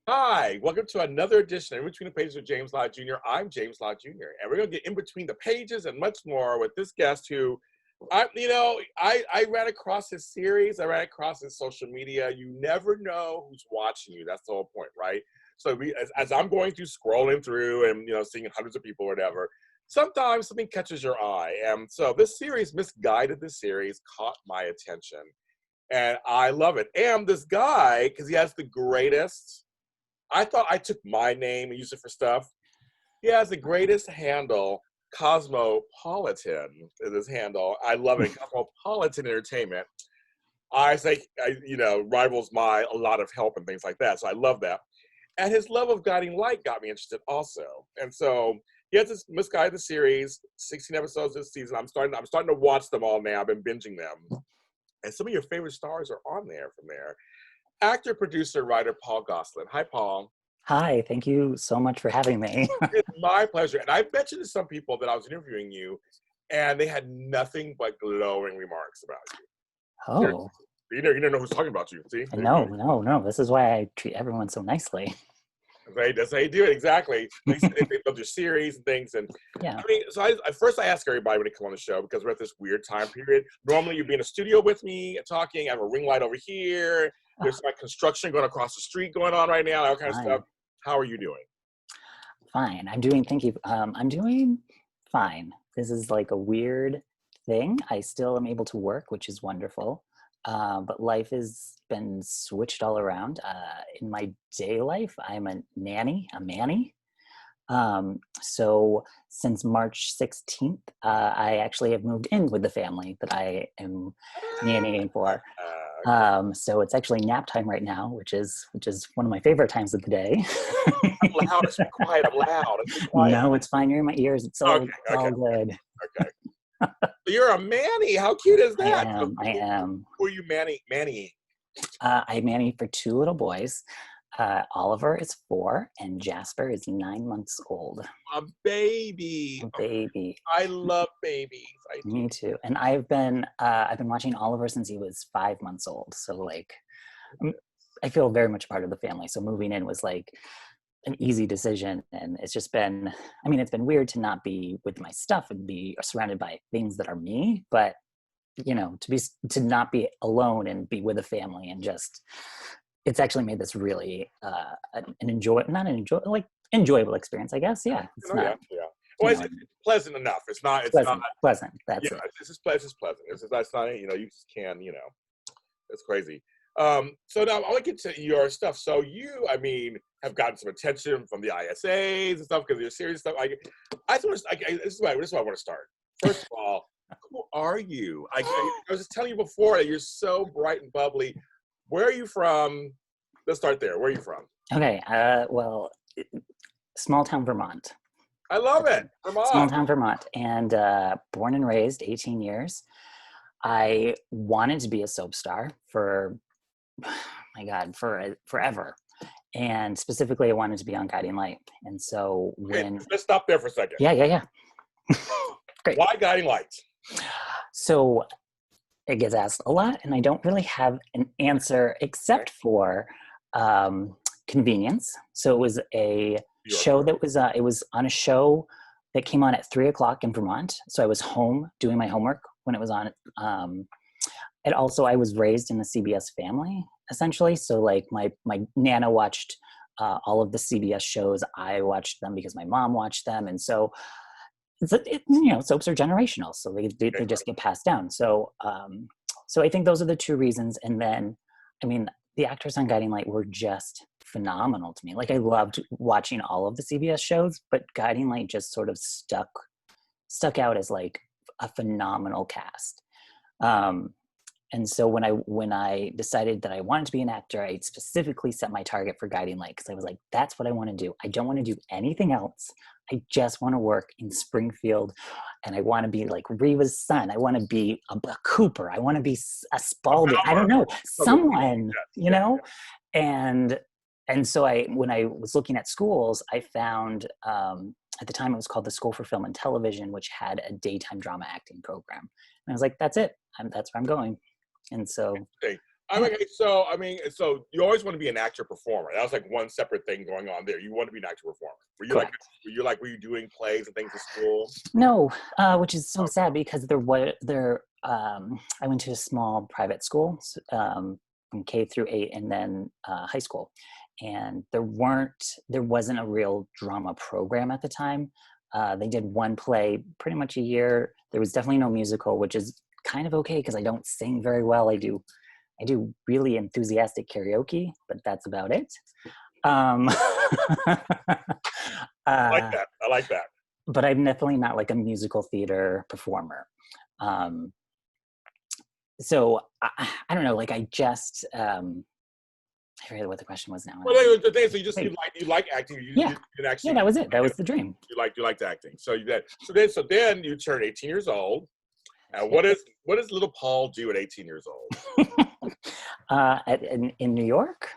Hi, welcome to another edition of In Between the Pages with James Lott Jr. I'm James Lott Jr. And we're going to get in between the pages and much more with this guest who, I ran across his series. I ran across his social media. You never know who's watching you. That's the whole point, right? So as I'm going through, scrolling through and, seeing hundreds of people or whatever, sometimes something catches your eye. And so this series, Misguided, this series caught my attention. And I love it. And this guy, because he has the greatest, I thought I took my name and used it for stuff. He has the greatest handle, Cosmopolitan is his handle. I love it. Cosmopolitan Entertainment. I think, rivals a lot of help and things like that. So I love that. And his love of guiding light got me interested also. And so he has this Misguided series, 16 episodes this season. I'm starting to watch them all now. I've been binging them. And some of your favorite stars are on there from there. Actor, producer, writer Paul Gosselin. Hi, Paul. Hi, thank you so much for having me. It's my pleasure. And I mentioned to some people that I was interviewing you, and they had nothing but glowing remarks about you. Oh, You don't know who's talking about you. See? no. This is why I treat everyone so nicely. That's how you do it, exactly. They build your series and things. And Yeah. I mean, so first I ask everybody when they come on the show, because we're at this weird time period. Normally you'd be in a studio with me talking. I have a ring light over here. There's like construction going across the street going on right now, all kind of stuff. How are you doing? Fine. Thank you. I'm doing fine. This is like a weird thing. I still am able to work, which is wonderful. But life has been switched all around. In my day life, I'm a manny. So since March 16th, I actually have moved in with the family that I am nannying for. So it's actually nap time right now, which is one of my favorite times of the day. I'm loud. It's quiet. I'm loud. It's quiet. No, it's fine. You're in my ears. It's all good. Okay. You're a manny. How cute is that? I am. Who are you mannying? I manny for two little boys. Oliver is 4 and Jasper is 9 months old. A baby. A baby. I love babies. Me too. And I've been watching Oliver since he was 5 months old. So like, I feel very much part of the family. So moving in was like an easy decision. And it's just been, it's been weird to not be with my stuff and be surrounded by things that are me, but to not be alone and be with a family and just, it's actually made this really enjoyable experience, I guess. Yeah. It's not. Yeah. Well, it's pleasant enough. It's pleasant. That's it. It's just pleasant. That's not, you just can, it's crazy. So now I want to get to your stuff. So you, have gotten some attention from the ISAs and stuff because of your serious stuff. This is where I want to start. First of all, who are you? I was just telling you before that you're so bright and bubbly. Where are you from? Let's start there. Where are you from? Okay. Well, small town Vermont. I love it. Vermont. Small town Vermont. And born and raised, 18 years. I wanted to be a soap star for forever. And specifically, I wanted to be on Guiding Light. And so let's stop there for a second. Yeah. Great. Why Guiding Light? So it gets asked a lot, and I don't really have an answer except for convenience. So it was a show that was it was on a show that came on at 3:00 in Vermont. So I was home doing my homework when it was on. And also I was raised in a CBS family, essentially. So like my Nana watched all of the CBS shows. I watched them because my mom watched them. And so soaps are generational. So they just get passed down. So I think those are the two reasons. And then, the actors on Guiding Light were just phenomenal to me. Like I loved watching all of the CBS shows, but Guiding Light just sort of stuck out as like a phenomenal cast. And so when I decided that I wanted to be an actor, I specifically set my target for Guiding Light because I was like, that's what I want to do. I don't want to do anything else. I just want to work in Springfield, and I want to be like Reva's son. I want to be a Cooper. I want to be a Spalding. I don't know, someone, And so when I was looking at schools, I found at the time it was called the School for Film and Television, which had a daytime drama acting program. And I was like, that's it. That's where I'm going. And so, So you always want to be an actor performer. That was like one separate thing going on there. You want to be an actor performer. Correct. Were you doing plays and things at school? No, which is so sad because I went to a small private school from K through 8 and then high school. And there wasn't a real drama program at the time. They did one play pretty much a year. There was definitely no musical, which is kind of okay because I don't sing very well. I do really enthusiastic karaoke, but that's about it. I like that. I like that. But I'm definitely not like a musical theater performer. So I don't know. Like I just I forget what the question was now. Well, the thing is, so you like acting. You can actually, that was it. That was the dream. You liked acting. So then you turn 18 years old. What does little Paul do at 18 years old? In New York.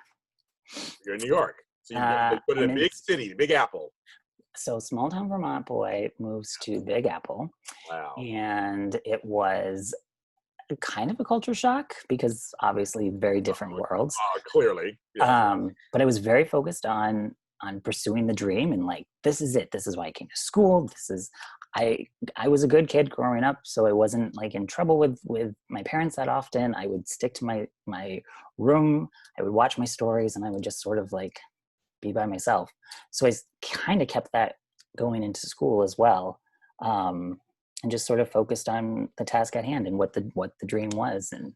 You're in New York. So you put in a big city, Big Apple. So small town Vermont boy moves to Big Apple. Wow. And it was kind of a culture shock because obviously very different worlds. Clearly. Yeah. But I was very focused on pursuing the dream and like, this is it. This is why I came to school. I was a good kid growing up, so I wasn't like in trouble with my parents that often. I would stick to my room. I would watch my stories and I would just sort of like be by myself. So I kind of kept that going into school as well. And just sort of focused on the task at hand and what the dream was and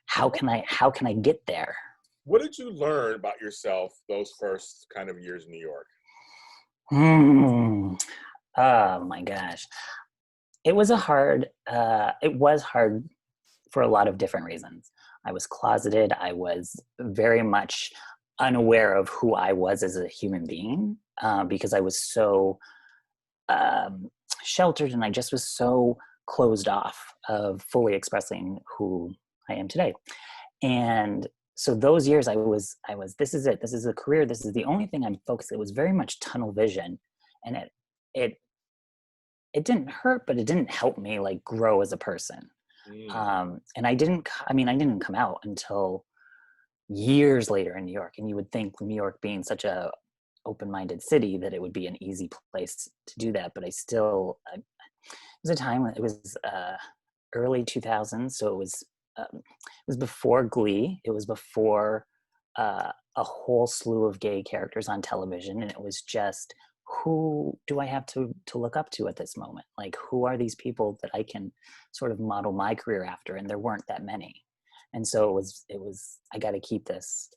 how can I get there. What did you learn about yourself those first kind of years in New York? Oh my gosh. It was hard for a lot of different reasons. I was closeted. I was very much unaware of who I was as a human being because I was so sheltered and I just was so closed off of fully expressing who I am today. And so those years I was this is it. This is a career. This is the only thing I'm focused. It was very much tunnel vision, and it didn't hurt, but it didn't help me like grow as a person. And I didn't come out until years later in New York. And you would think New York being such a open-minded city that it would be an easy place to do that. But it was a time when it was early 2000s. So it was before Glee. It was before a whole slew of gay characters on television. And it was just, who do I have to look up to at this moment? Like, who are these people that I can sort of model my career after? And there weren't that many. And so it was, I got to keep this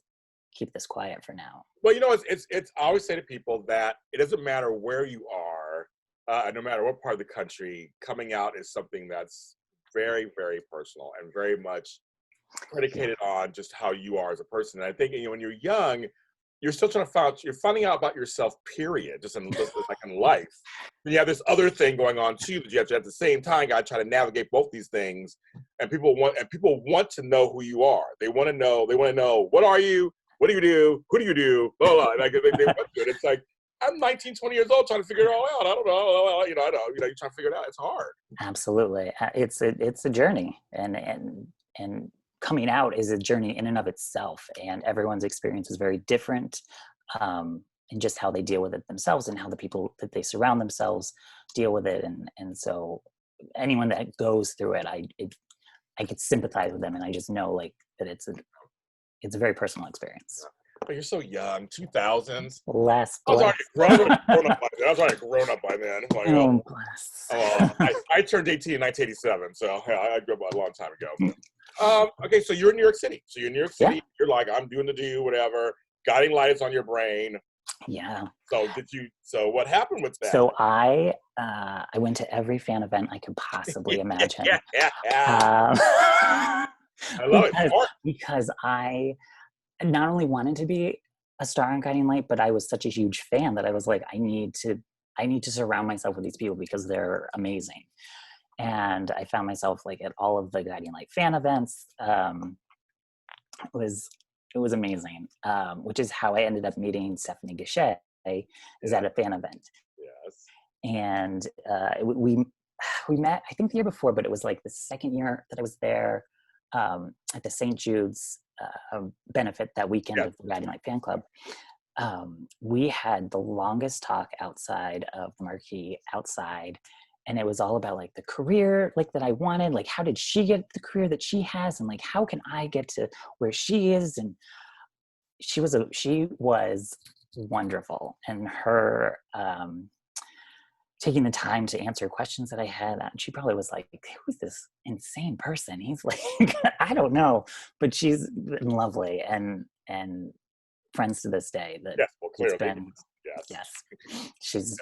quiet for now. Well, it's I always say to people that it doesn't matter where you are, no matter what part of the country, coming out is something that's very, very personal and very much predicated on just how you are as a person. And I think when you're young, you're still trying to you're finding out about yourself, period, just like in life. And you have this other thing going on too, that you have to at the same time got to try to navigate both these things. And people want to know who you are. They want to know what are you, what do you do, who do you do, blah blah. Like they want to. It's like I'm 19, 20 years old trying to figure it all out. I don't know. You're trying to figure it out. It's hard. Absolutely, it's a journey, and coming out is a journey in and of itself, and everyone's experience is very different in just how they deal with it themselves and how the people that they surround themselves deal with it. And so anyone that goes through it, I could sympathize with them, and I just know like that it's a very personal experience. But you're so young, 2000s. Less. I was already grown up by then. Like, bless. I turned 18 in 1987, so I grew up a long time ago. Okay, so you're in New York City. Yeah. You're like, I'm doing the do, whatever. Guiding light is on your brain. Yeah. So what happened with that? So I went to every fan event I could possibly imagine. I love it. Because I not only wanted to be a star on Guiding Light, but I was such a huge fan that I was like, I need to surround myself with these people because they're amazing. And I found myself like at all of the Guiding Light fan events. It was amazing, which is how I ended up meeting Stephanie Gachet, is at a fan event. Yes. And we met, I think the year before, but it was like the second year that I was there at the St. Jude's benefit that weekend of the Guiding Light fan club, we had the longest talk outside of the marquee, outside, and it was all about like the career like that I wanted, like how did she get the career that she has, and like how can I get to where she is. And she was wonderful, and her taking the time to answer questions that I had. And she probably was like, who's this insane person? He's like, I don't know, but she's been lovely and friends to this day. That Yes, well, clearly. it's been, yes. She's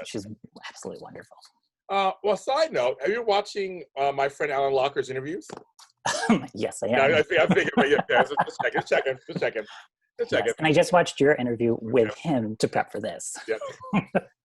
absolutely wonderful. Well, side note, are you watching my friend Alan Locker's interviews? Yes, I am. Yeah, I figured, yeah, just checking. Yes, and I just watched your interview with him to prep for this. Yeah.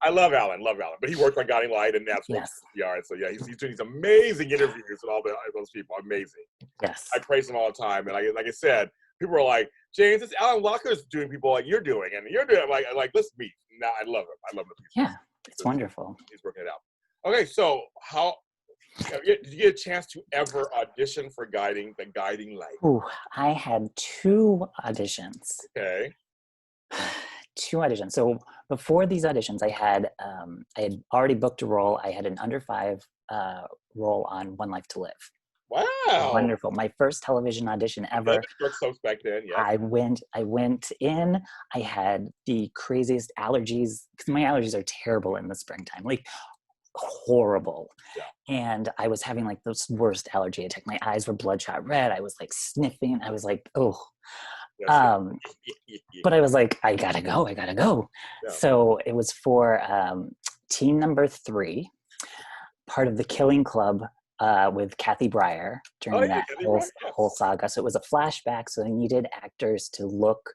I love Alan, but he worked on Guiding Light and Natural PR, so yeah, he's doing these amazing interviews with all those people. Amazing. Yes. I praise him all the time, and like I said, people are like, James, it's Alan Locker's doing people like you're doing, and you're doing. I'm like, let's meet. Now I love him. I love him. Yeah, it's wonderful. He's working it out. Okay, so did you get a chance to ever audition for the Guiding Light? Ooh, I had 2 auditions. Okay. 2 auditions. So before these auditions, I had already booked a role. I had an under 5 role on One Life to Live. Wow. Wonderful. My first television audition ever. Soaps back then, yeah. I went in. I had the craziest allergies because my allergies are terrible in the springtime. Like horrible. Yeah. And I was having like the worst allergy attack. My eyes were bloodshot red. I was like sniffing. I was like, oh. But I was like, I gotta go. Yeah. So it was for team number 3, part of the Killing Club with Kathy Breyer during that whole saga. So it was a flashback. So they needed actors to look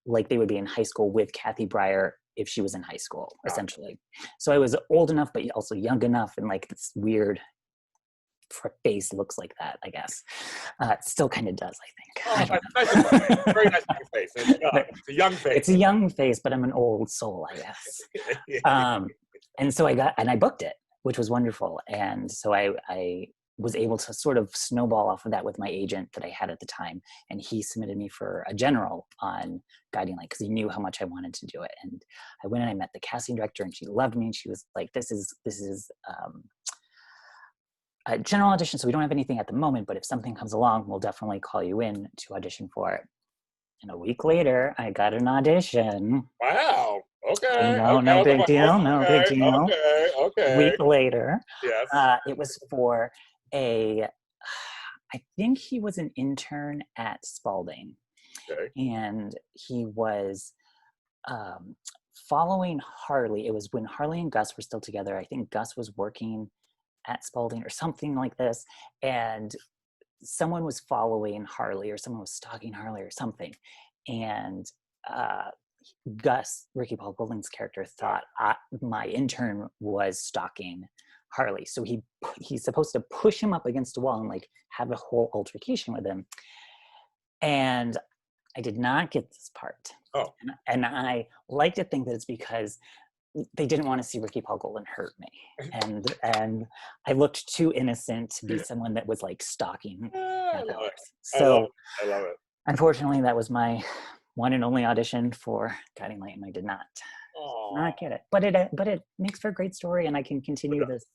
like they would be in high school with Kathy Breyer if she was in high school, essentially. So I was old enough, but also young enough, and like this weird face looks like that, I guess. It still kind of does, I think. Nice. Very nice face. It's a young face. It's a young face, but I'm an old soul, I guess. And so I booked it, which was wonderful. And so I was able to sort of snowball off of that with my agent that I had at the time. And he submitted me for a general on Guiding Light because he knew how much I wanted to do it. And I went and I met the casting director, and she loved me. And she was like, this is a general audition, so we don't have anything at the moment, but if something comes along, we'll definitely call you in to audition for it. And a week later, I got an audition. Wow. Okay. No big deal. No big deal. Okay. Week later, yes. It was for I think he was an intern at Spalding. Okay. And he was following Harley. It was when Harley and Gus were still together. I think Gus was working at Spalding or something like this, and someone was following Harley, or someone was stalking Harley or something, and Gus, Ricky Paul Gosselin's character, thought my intern was stalking Harley, so he's supposed to push him up against a wall and like have a whole altercation with him, and I did not get this part. And I like to think that it's because they didn't want to see Ricky Paul Gosselin hurt me, and I looked too innocent to be someone that was like stalking. I love it. So I love it. Unfortunately, that was my one and only audition for Guiding Light, and I did not get it. But it makes for a great story, and I can continue this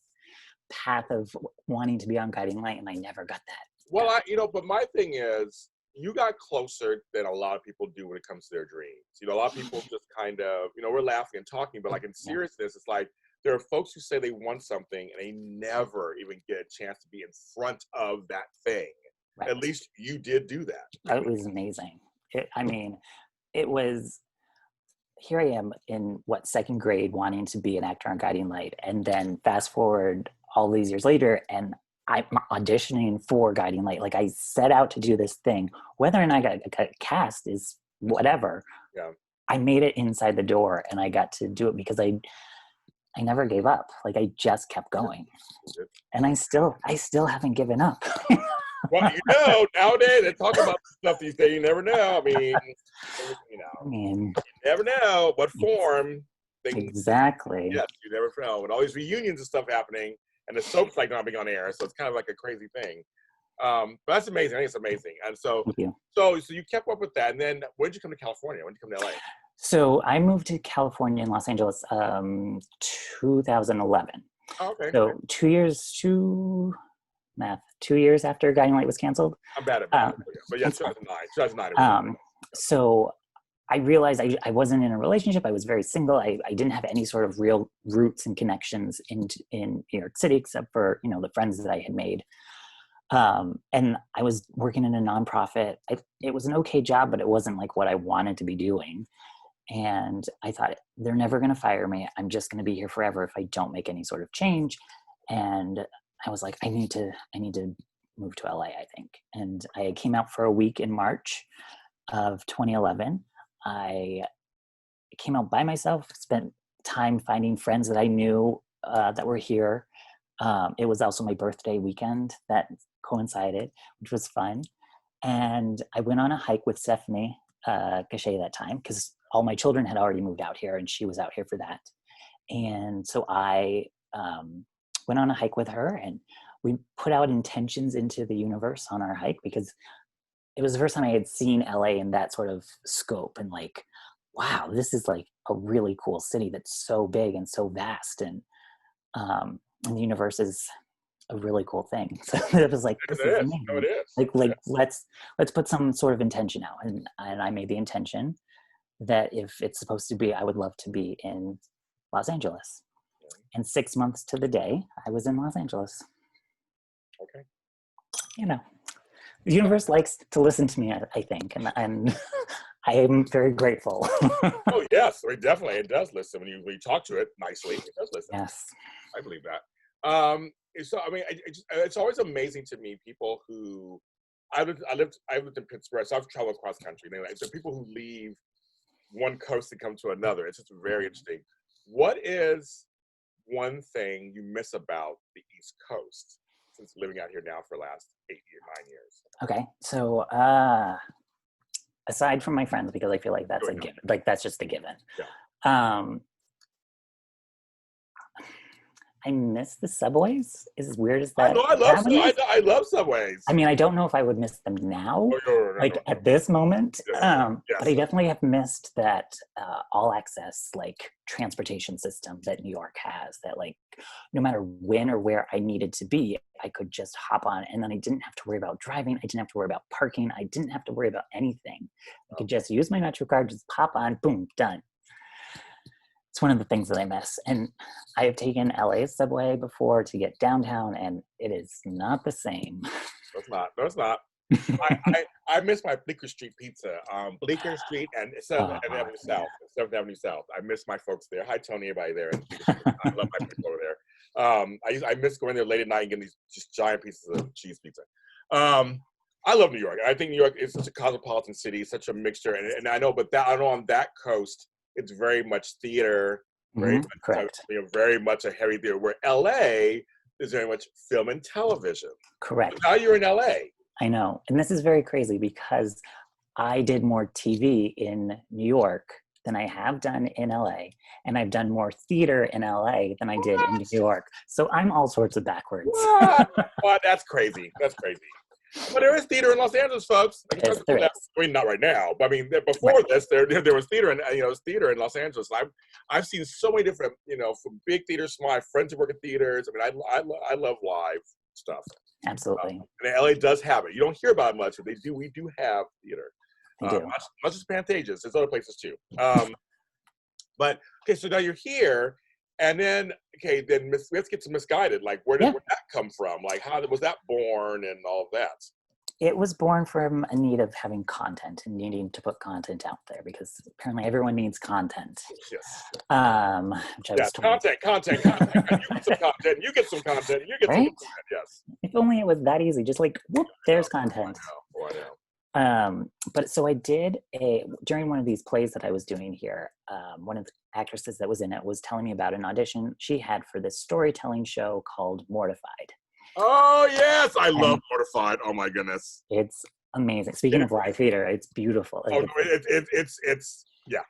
path of wanting to be on Guiding Light, and I never got that. Well, but my thing is, you got closer than a lot of people do when it comes to their dreams. A lot of people just kind of, we're laughing and talking, but like in seriousness, it's like there are folks who say they want something and they never even get a chance to be in front of that thing. Right. At least you did do that. It was amazing. It was, here I am in 2nd grade wanting to be an actor on Guiding Light. And then fast forward all these years later, and I'm auditioning for Guiding Light. Like I set out to do this thing. Whether or not I got cast is whatever. Yeah. I made it inside the door, and I got to do it because I never gave up. Like I just kept going, and I still haven't given up. Well, nowadays they talk about stuff these days. You never know. I mean, you never know what form. Exactly. Yes, you never know. With all these reunions and stuff happening. And the soap's like not being on air, so it's kind of like a crazy thing. But that's amazing. I think it's amazing. And so, Thank you. so you kept up with that. And then when did you come to California? When did you come to LA? So I moved to California in Los Angeles, 2011. Oh, okay. So 2 years after Guiding Light was canceled. I'm bad at math. But yeah, 2009. 2009. So I realized I wasn't in a relationship. I was very single. I didn't have any sort of real roots and connections in New York City, except for, the friends that I had made. And I was working in a nonprofit. It was an okay job, but it wasn't like what I wanted to be doing. And I thought, they're never going to fire me. I'm just going to be here forever if I don't make any sort of change. And I was like, I need to move to LA, I think. And I came out for a week in March of 2011. I came out by myself, spent time finding friends that I knew that were here. It was also my birthday weekend that coincided, which was fun. And I went on a hike with Stephanie Cachet that time, because all my children had already moved out here and she was out here for that. And so I went on a hike with her, and we put out intentions into the universe on our hike, because it was the first time I had seen LA in that sort of scope, and like, wow, this is like a really cool city that's so big and so vast, and the universe is a really cool thing. So it was like, this is amazing. No, it is. Like let's put some sort of intention out, and I made the intention that if it's supposed to be, I would love to be in Los Angeles. And 6 months to the day, I was in Los Angeles. Okay. The universe likes to listen to me, I think, and I am very grateful. Oh yes, definitely, it does listen when you talk to it nicely. It does listen. Yes, I believe that. So I mean, it's always amazing to me, people who I lived in Pittsburgh, so I've traveled across country. So people who leave one coast and come to another, it's just very interesting. What is one thing you miss about the East Coast since living out here now for the last 9 years? Okay, so aside from my friends, because I feel like that's a given, like that's just a given. Yeah. I miss the subways. As weird as that. I love subways. I mean, I don't know if I would miss them now, at this moment. Yes. But I definitely have missed that all access like transportation system that New York has. That like, no matter when or where I needed to be, I could just hop on, and then I didn't have to worry about driving. I didn't have to worry about parking. I didn't have to worry about anything. I could just use my Metro card, just pop on, boom, done. It's one of the things that I miss. And I have taken LA's subway before to get downtown, and it is not the same. No, it's not. I miss my Bleecker Street pizza. Bleecker Street and 7th Avenue South. 7th Avenue South. I miss my folks there. Hi, Tony, everybody there. I love my people over there. I miss going there late at night and getting these just giant pieces of cheese pizza. I love New York. I think New York is such a cosmopolitan city, such a mixture. And I know, but I know on that coast, it's very much theater, correct. Very much a heavy theater. Where LA is very much film and television. Correct. But now you're in LA. I know, and this is very crazy because I did more TV in New York than I have done in LA, and I've done more theater in LA than I did in New York. So I'm all sorts of backwards. What? That's crazy. That's crazy. But there is theater in Los Angeles, folks. Yes, there is. I mean, not right now, but I mean, before this, there was theater, and theater in Los Angeles. I've seen so many different, from big theaters, small. I have friends who work in theaters. I mean, I love live stuff. Absolutely. And LA does have it. You don't hear about it much, but they do. We do have theater. They do. Much as Pantages. There's other places too. But okay, so now you're here. And then, then let's get to Misguided. Like, where did that come from? Like, how was that born and all of that? It was born from a need of having content and needing to put content out there, because apparently everyone needs content. Yes. Which I was told. Content. You get some content. You get some content. You get some content. Yes. If only it was that easy. Just like, whoop, there's content. I know. But so I did during one of these plays that I was doing here, one of the actresses that was in it was telling me about an audition she had for this storytelling show called Mortified. Oh yes, I love Mortified. Oh my goodness, it's amazing. Speaking of live theater, it's beautiful. It's Yeah.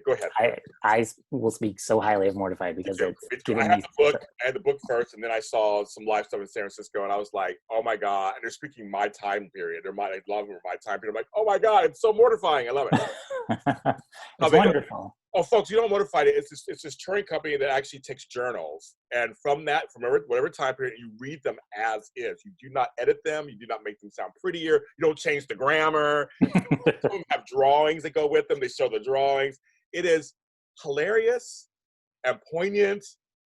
Go ahead. I will speak so highly of Mortified because it's I given had me. the book. I had the book first, and then I saw some live stuff in San Francisco, and I was like, "Oh my god!" And they're speaking my time period. A lot of them are my time period. I'm like, "Oh my god, it's so mortifying." I love it. It's wonderful. Oh, folks, you don't Mortified it. It's this touring company that actually takes journals, and from whatever time period, you read them as is. You do not edit them. You do not make them sound prettier. You don't change the grammar. Some of them have drawings that go with them. They show the drawings. It is hilarious and poignant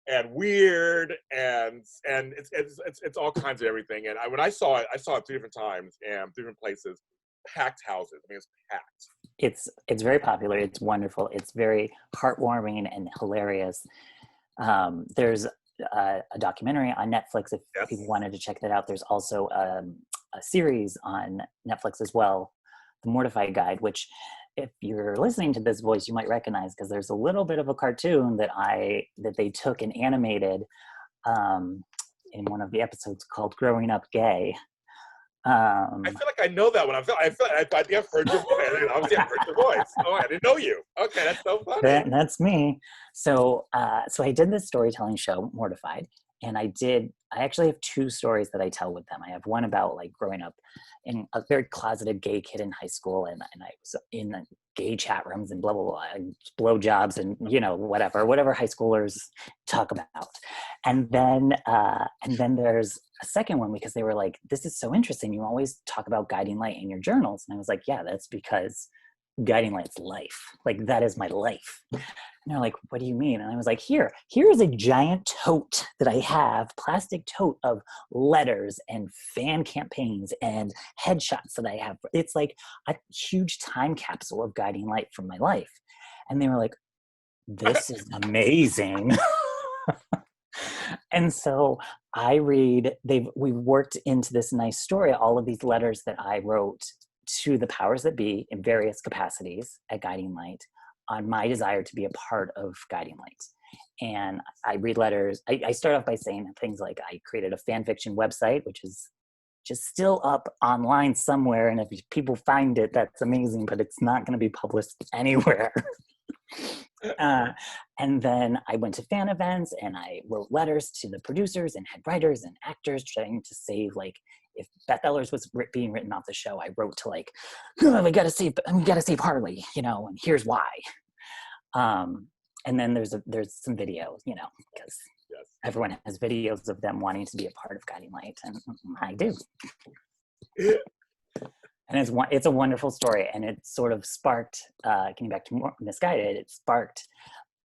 and weird and it's all kinds of everything. And when I saw it 3 different times and 3 different places, packed houses. I mean, it's packed. It's very popular. It's wonderful. It's very heartwarming and hilarious. There's a documentary on Netflix if people wanted to check that out. There's also a series on Netflix as well, The Mortified Guide, which if you're listening to this voice, you might recognize because there's a little bit of a cartoon that they took and animated in one of the episodes called Growing Up Gay. I feel like I know that one. I think I've heard your voice. Obviously, I've heard your voice. Oh, I didn't know you. Okay, that's so funny. That's me. So I did this storytelling show, Mortified, and I actually have 2 stories that I tell with them. I have one about like growing up in a very closeted gay kid in high school, and I was in the gay chat rooms and blah blah blah, and blow jobs and whatever high schoolers talk about. And then there's a second one because they were like, "This is so interesting. You always talk about guiding light in your journals," and I was like, "Yeah, that's because guiding light's life. Like that is my life." And they're like, "What do you mean?" And I was like, here is a giant tote that I have, plastic tote of letters and fan campaigns and headshots that I have. It's like a huge time capsule of guiding light from my life. And they were like, "This is amazing." And so we've worked into this nice story, all of these letters that I wrote to the powers that be in various capacities at Guiding Light on my desire to be a part of Guiding Light. And I read letters. I start off by saying things like I created a fan fiction website, which is just still up online somewhere. And if people find it, that's amazing, but it's not going to be published anywhere. And then I went to fan events and I wrote letters to the producers and head writers and actors trying to save, like, if Beth Ellers was being written off the show, I wrote to like, "Oh, we gotta save Harley, and here's why." And then there's some videos, because everyone has videos of them wanting to be a part of Guiding Light, and I do. And it's a wonderful story, and it sort of sparked, getting back to more Misguided, it sparked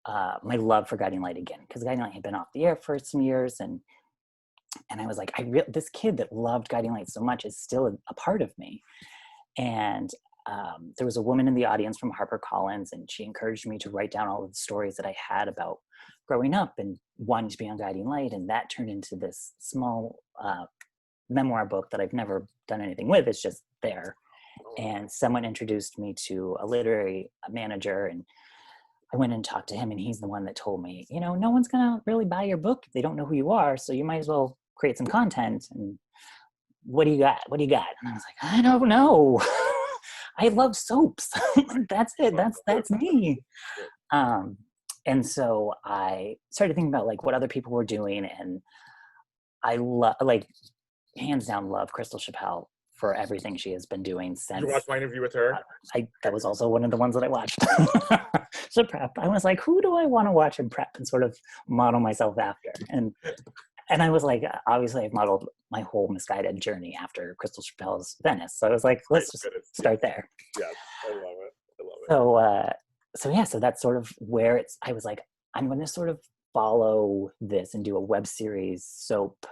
my love for Guiding Light again, because Guiding Light had been off the air for some years, and I was like, this kid that loved Guiding Light so much is still a part of me. And there was a woman in the audience from HarperCollins, and she encouraged me to write down all of the stories that I had about growing up and wanting to be on Guiding Light, and that turned into this small memoir book that I've never done anything with. It's just there. And someone introduced me to a literary manager, and I went and talked to him, and he's the one that told me, no one's gonna really buy your book if they don't know who you are, so you might as well create some content. And what do you got? And I was like, I don't know. I love soaps. That's it. That's me. And so I started thinking about like what other people were doing, and I hands down love Crystal Chappelle for everything she has been doing since. You watched my interview with her? That was also one of the ones that I watched. So prep. I was like, who do I want to watch and prep and sort of model myself after? And I was like, obviously I've modeled my whole Misguided journey after Crystal Chappelle's Venice. So I was like, let's just start there. Yeah, I love it. So that's sort of where I was like, I'm going to sort of follow this and do a web series soap.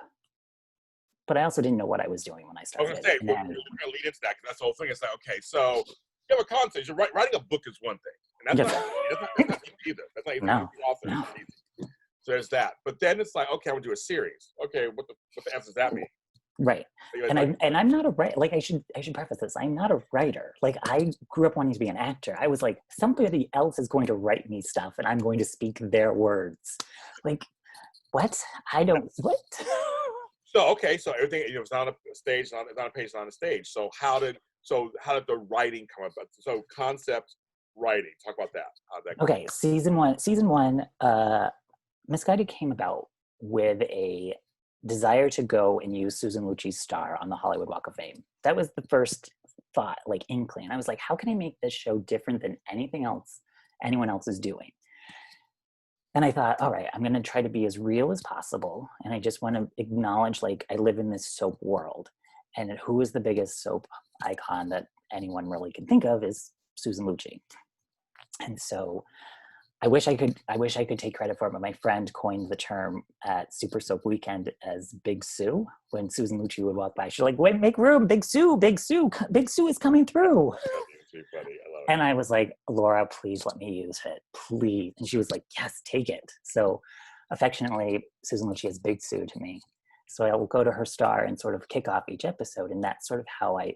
But I also didn't know what I was doing when I started. I was going to say, we're going to lead into that, because that's the whole thing. It's like, okay, so you have a concept. Writing a book is one thing. And that's not easy either. That's not even No. easy. So there's that. But then it's like, okay, I want to do a series. Okay, what the F does that mean? Right. And I'm not a writer. Like, I should preface this. I'm not a writer. Like, I grew up wanting to be an actor. I was like, somebody else is going to write me stuff, and I'm going to speak their words. Like, what? What? So everything, it's not on a stage, it's not a page, it's on a stage. So how did the writing come about? So concept writing. Talk about that. How'd that go? Okay, season one, Misguided came about with a desire to go and use Susan Lucci's star on the Hollywood Walk of Fame. That was the first thought, like inkling. I was like, how can I make this show different than anything else anyone else is doing? And I thought, all right, I'm going to try to be as real as possible. And I just want to acknowledge, like, I live in this soap world. And who is the biggest soap icon that anyone really can think of is Susan Lucci. And so I wish I could take credit for it, but my friend coined the term at Super Soap Weekend as Big Sue. When Susan Lucci would walk by, she's like, wait, make room, Big Sue, Big Sue, Big Sue is coming through. Too funny. I love it. And I was like, Laura, please let me use it, please. And she was like, yes, take it. So affectionately, Susan Lucci is Big Sue to me. So I will go to her star and sort of kick off each episode. And that's sort of how I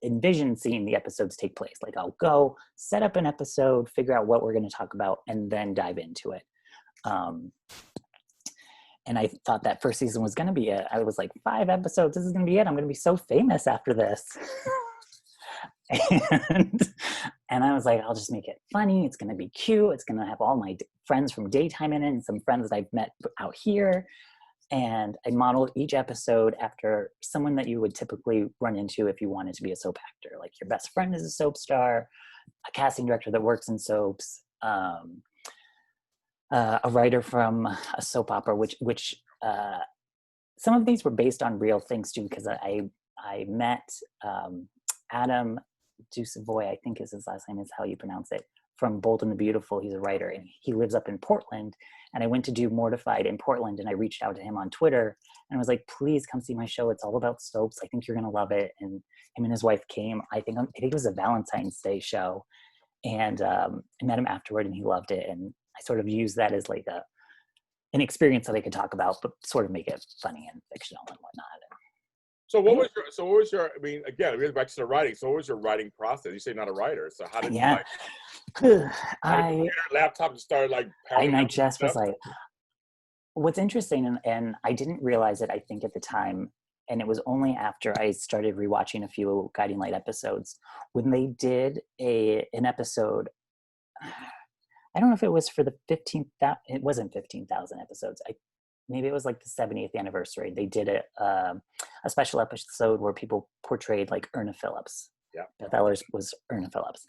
envision seeing the episodes take place. Like, I'll go set up an episode, figure out what we're going to talk about, and then dive into it. And I thought that first season was going to be it. I was like, 5 episodes, this is going to be it. I'm going to be so famous after this. and I was like, I'll just make it funny. It's going to be cute. It's going to have all my friends from daytime in it and some friends that I've met out here. And I modeled each episode after someone that you would typically run into if you wanted to be a soap actor. Like, your best friend is a soap star, a casting director that works in soaps, a writer from a soap opera, which some of these were based on real things too, because I met Adam Ducevoy, I think is his last name, is how you pronounce it, from Bold and the Beautiful. He's a writer and he lives up in Portland. And I went to do Mortified in Portland, and I reached out to him on Twitter and I was like, please come see my show. It's all about soaps. I think you're going to love it. And him and his wife came. I think it was a Valentine's Day show. And I met him afterward and he loved it. And I sort of used that as like an experience that I could talk about, but sort of make it funny and fictional and whatnot. So what was your, I mean, again, we're back to the writing. So what was your writing process? You say not a writer. So how did you laptop just started like and I just was like, what's interesting, and I didn't realize it, I think, at the time, and it was only after I started rewatching a few Guiding Light episodes, when they did an episode, I don't know if it was for the 15th, it wasn't 15,000 episodes. Maybe it was like the 70th anniversary. They did a special episode where people portrayed like Erna Phillips. Yeah. Beth Ehlers was Erna Phillips.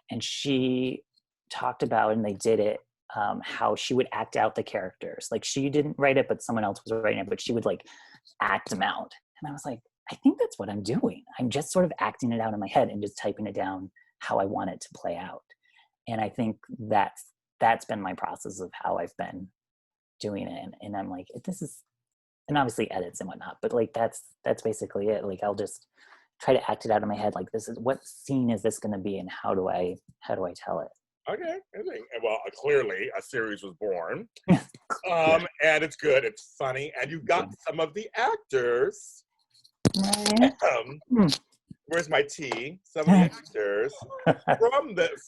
And she talked about, and they did it, how she would act out the characters. Like, she didn't write it, but someone else was writing it, but she would like act them out. And I was like, I think that's what I'm doing. I'm just sort of acting it out in my head and just typing it down how I want it to play out. And I think that's been my process of how I've been doing it. And I'm like, this is, and obviously edits and whatnot, but like that's basically it. Like, I'll just try to act it out in my head. Like, this is, what scene is this going to be, and how do I tell it? Okay. Well, clearly a series was born. And it's good, it's funny, and you got some of the actors. Where's my tea? Some of the actors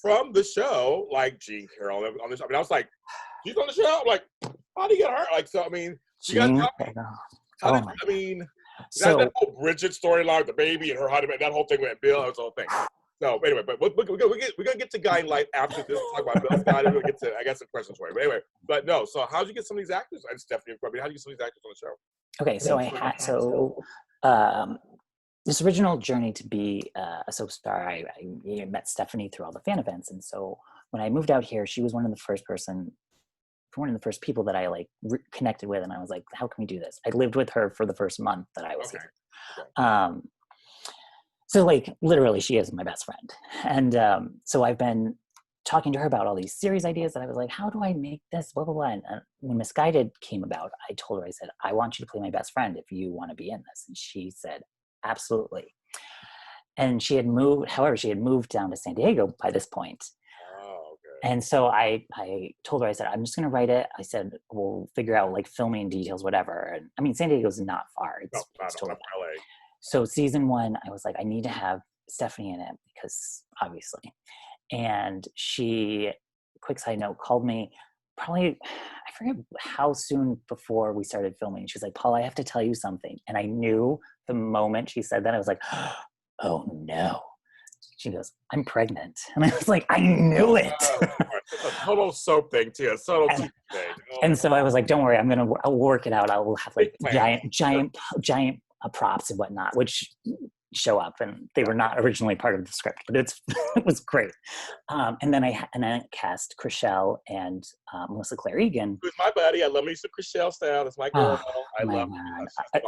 from the show, like Jean Carroll on the show. I mean, I was like, she's on the show. I'm like, how do you get her? Like, so I mean, you got that whole Bridget storyline with the baby and her husband, that whole thing with Bill, that was the whole thing. So anyway, but we're gonna get to Guiding Light after this. Talk about Bill Scott. We're gonna get to, I got some questions for you. But anyway, but no. So how'd you get some of these actors? And Stephanie, I mean, how did you get some of these actors on the show? Okay, so this original journey to be a soap star, I met Stephanie through all the fan events, and so when I moved out here, she was one of the first people that I like connected with, and I was like, how can we do this? I lived with her for the first month that I was here. Okay. So like, literally, she is my best friend. And so I've been talking to her about all these series ideas, and I was like, how do I make this, blah, blah, blah. And when Misguided came about, I told her, I said, I want you to play my best friend if you want to be in this. And she said, absolutely. And she had moved down to San Diego by this point. And so I told her, I said, I'm just going to write it. I said, we'll figure out like filming details, whatever. And I mean, San Diego's not far. It's totally LA. So season 1, I was like, I need to have Stephanie in it because obviously. And she, quick side note, called me probably, I forget how soon before we started filming. She was like, Paul, I have to tell you something. And I knew the moment she said that, I was like, oh no. She goes, I'm pregnant. And I was like, I knew it. It's a total soap thing too. A total TV thing. And so I was like, don't worry, I'll work it out. I will have like giant props and whatnot, which show up, and they were not originally part of the script, but it was great. And then I cast Chriselle and Melissa Claire Egan. Who's my buddy? I love Lisa Chriselle style. That's my girl. I love her.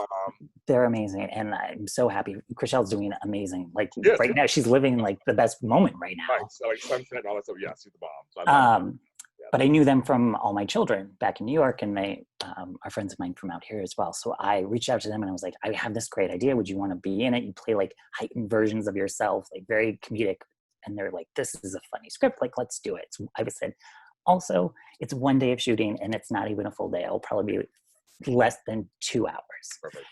They're amazing, and I'm so happy. Chriselle's doing amazing. Like right now, she's living like the best moment right now. Right. So like sunset and all that stuff. Yeah, she's the bomb. So but I knew them from All My Children back in New York, and they are friends of mine from out here as well. So I reached out to them and I was like, I have this great idea. Would you want to be in it? You play like heightened versions of yourself, like very comedic. And they're like, this is a funny script. Like, let's do it. So I said, also, it's 1 day of shooting and it's not even a full day. It'll probably be less than 2 hours. Perfect.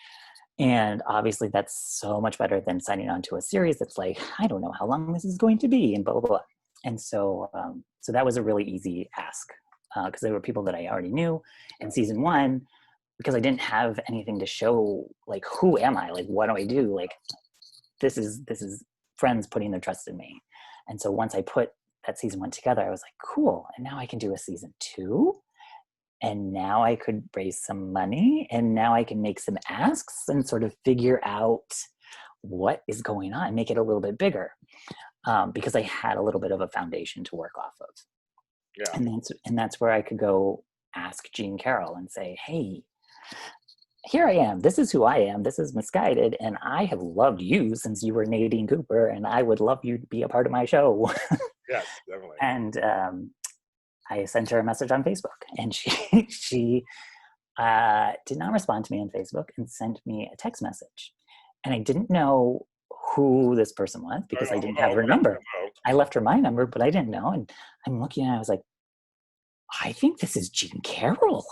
And obviously that's so much better than signing on to a series that's like, I don't know how long this is going to be and blah, blah, blah. And so that was a really easy ask because they were people that I already knew. And season 1, because I didn't have anything to show, like, who am I? Like, what do I do? Like, this is friends putting their trust in me. And so once I put that season 1 together, I was like, cool. And now I can do a season 2. And now I could raise some money. And now I can make some asks and sort of figure out what is going on, make it a little bit bigger. Because I had a little bit of a foundation to work off of. Yeah. And that's where I could go ask Jean Carroll and say, hey, here I am. This is who I am. This is Misguided. And I have loved you since you were Nadine Cooper. And I would love you to be a part of my show. Yes, definitely. And I sent her a message on Facebook. And she did not respond to me on Facebook and sent me a text message. And I didn't know who this person was because I didn't have her number. I left her my number, but I didn't know. And I'm looking and I was like, I think this is Jean Carroll.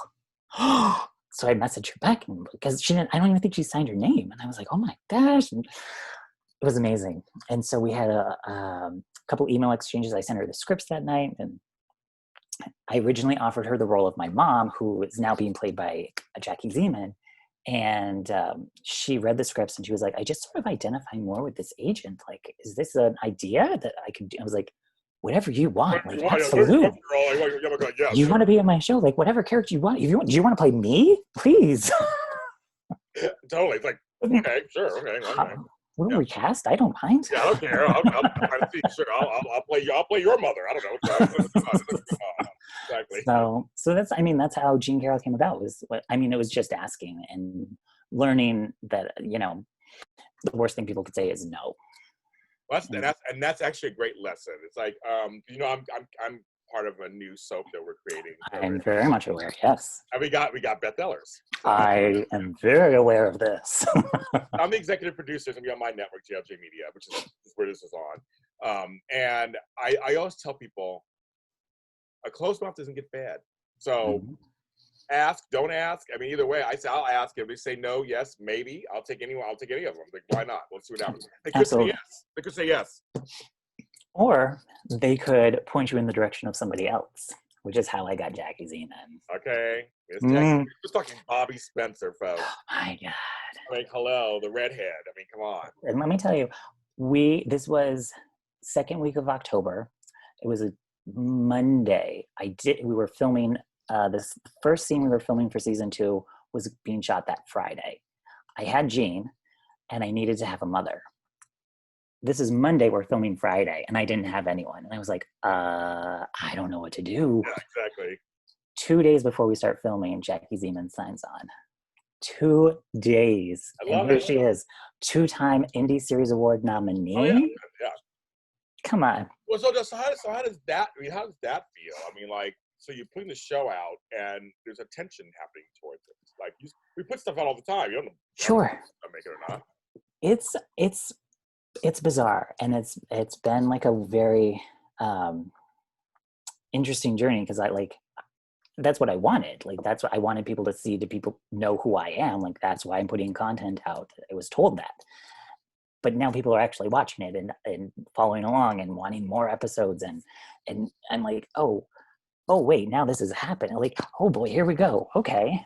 So I messaged her back because I don't even think she signed her name. And I was like, oh my gosh. And it was amazing. And so we had a couple email exchanges. I sent her the scripts that night. And I originally offered her the role of my mom, who is now being played by Jackie Zeman. And she read the scripts and she was like, I just sort of identify more with this agent. Like, is this an idea that I could do? I was like, whatever you want. Like, absolutely. You want to be on my show? Like, whatever character you want. Do you want to play me? Please. Totally. It's like, okay, sure. Okay. We'll recast. I don't mind. Yeah, I don't care. I'll try to see. Sure, I'll play your mother. I don't know. Exactly. So that's how Jean Carroll came about. It was just asking and learning that, the worst thing people could say is no. That's actually a great lesson. It's like, I'm part of a new soap that we're creating. I'm very much aware. Yes. And we got Beth Ellers. I am very aware of this. I'm the executive producer. It's gonna be on my network, JLJ Media, which is where this is on. And I always tell people, a closed mouth doesn't get fed. So ask, don't ask. I mean, either way, I say I'll ask. If they say no, yes, maybe, I'll take anyone. I'll take any of them. Like, why not? Let's see what happens. They could say yes. They could say yes. Or they could point you in the direction of somebody else, which is how I got Jackie Zeman. Okay. We're talking Bobby Spencer, folks. Oh my God. I mean, hello, the redhead. I mean, come on. And let me tell you, this was second week of October. It was a Monday. We were filming, this first scene we were filming for season 2 was being shot that Friday. I had Jean and I needed to have a mother. This is Monday, we're filming Friday, and I didn't have anyone. And I was like, I don't know what to do. Yeah, exactly. 2 days before we start filming, Jackie Zeman signs on. 2 days. And here she is, 2-time Indie Series Award nominee. Oh, yeah. Come on. Well, how does that feel? I mean, like, so you're putting the show out, and there's a tension happening towards it. Like, we put stuff out all the time. You don't know sure. if I make it or not. It's bizarre, and it's been like a very interesting journey because that's what I wanted. Like, that's what I wanted people to see. Do people know who I am? Like, that's why I'm putting content out. I was told that. But now people are actually watching it and following along and wanting more episodes. And I'm like, oh, wait, now this is happening. Like, oh boy, here we go. Okay.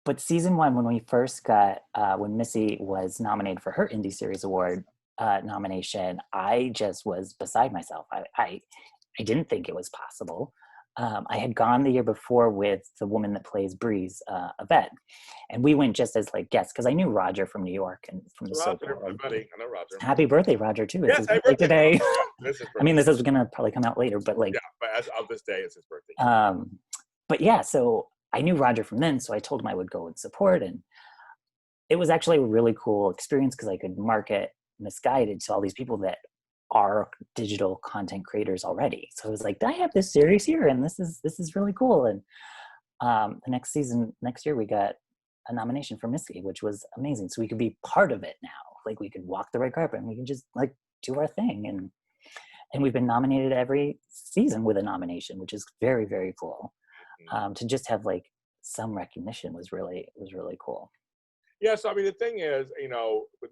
But season 1, when we first got, when Missy was nominated for her Indie Series Award, nomination, I just was beside myself. I didn't think it was possible. I had gone the year before with the woman that plays Breeze, Yvette, and we went just as like guests because I knew Roger from New York and from the soap Roger, my world. buddy. I know Roger. Happy birthday, Roger! Too. It's Yes, his happy birthday birthday. today. This is I mean, this is gonna probably come out later, but like, yeah, but as of this day, it's his birthday. But yeah, so I knew Roger from then, so I told him I would go and support, and it was actually a really cool experience because I could market Misguided to all these people that are digital content creators already. So I was like, I have this series here, and this is really cool. And the next year, we got a nomination for Missy, which was amazing. So we could be part of it now. Like we could walk the red carpet, and we can just like do our thing. And we've been nominated every season with a nomination, which is very, very cool. To just have like some recognition was really cool. Yeah, so I mean, the thing is,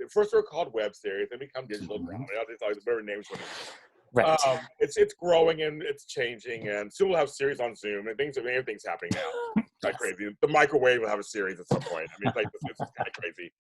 first they're called web series, they become digital drama. It's always better names for them. Right. It's growing and it's changing, and soon we'll have series on Zoom, and everything's happening now. It's like crazy. The microwave will have a series at some point. I mean, it's kind of crazy.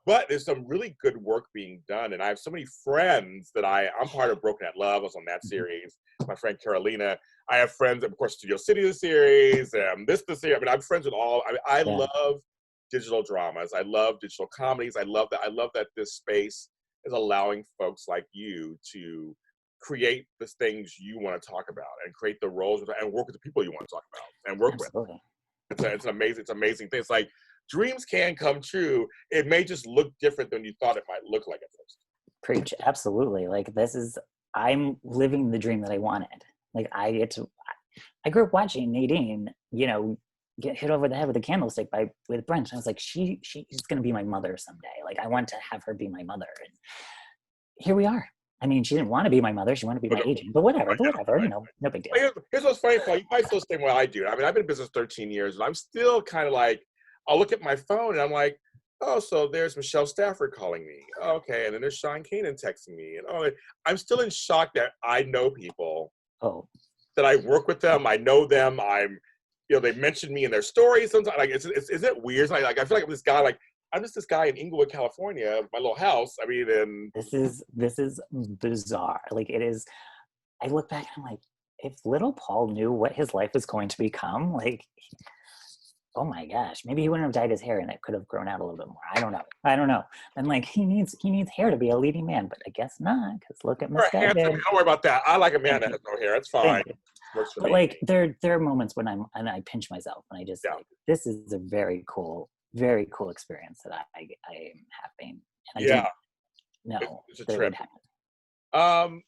But there's some really good work being done, and I have so many friends that I'm part of Broken at Love. I was on that series. My friend Carolina. I have friends, of course, Studio City, the series, the series. I mean, I'm friends with all. I love digital dramas. I love digital comedies. I love that this space is allowing folks like you to create the things you want to talk about and create the roles and work with the people you want to talk about and work Absolutely. with. It's an amazing thing. It's like dreams can come true. It may just look different than you thought it might look like at first. Preach. Absolutely. Like I'm living the dream that I wanted. Like I grew up watching Nadine, get hit over the head with a candlestick with Brent. And I was like, she's going to be my mother someday. Like I want to have her be my mother. And here we are. I mean, she didn't want to be my mother. She wanted to be my agent, but whatever, no big deal. Here's what's funny, Paul. You might feel the same way I do. I mean, I've been in business 13 years, and I'm still kind of like, I'll look at my phone, and I'm like, oh, so there's Michelle Stafford calling me. Okay, and then there's Sean Kanan texting me. And I'm still in shock that I know people. Oh. That I work with them. I know them. They mention me in their stories sometimes. Like, is it weird? Like I feel like I'm this guy. Like I'm just this guy in Inglewood, California, my little house. I mean, and this is bizarre. Like it is. I look back and I'm like, if little Paul knew what his life was going to become, like, oh my gosh, maybe he wouldn't have dyed his hair and it could have grown out a little bit more. I don't know. And like he needs hair to be a leading man, but I guess not, because look at Misguided. Don't worry about that. I like a man that has no hair. It's fine. Works for but me. Like there are moments when I pinch myself and I just like, this is a very cool experience that I am having. And I didn't know that it would happen.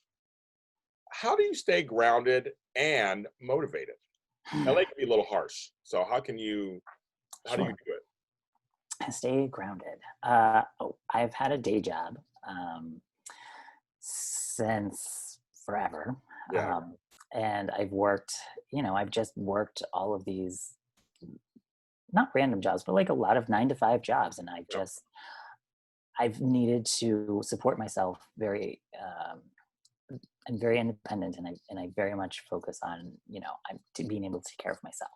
How do you stay grounded and motivated? LA can be a little harsh. So how do you do it? Stay grounded. I've had a day job since forever. Yeah. And I've worked, I've just worked all of these, not random jobs, but like a lot of 9-to-5 jobs. And I've needed to support myself I'm very independent, and I very much focus on, being able to take care of myself.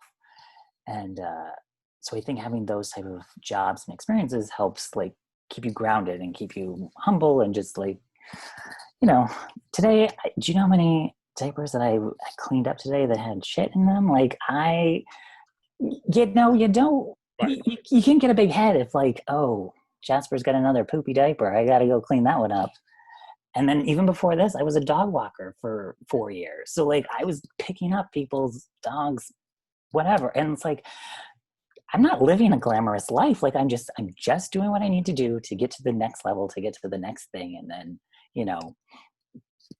And so I think having those type of jobs and experiences helps like keep you grounded and keep you humble and just like, today, do you know how many diapers that I cleaned up today that had shit in them? Like you don't, right. you can't get a big head if like, oh, Jasper's got another poopy diaper, I got to go clean that one up. And then even before this, I was a dog walker for 4 years. So like I was picking up people's dogs, whatever. And it's like, I'm not living a glamorous life. Like I'm just doing what I need to do to get to the next level, to get to the next thing. And then,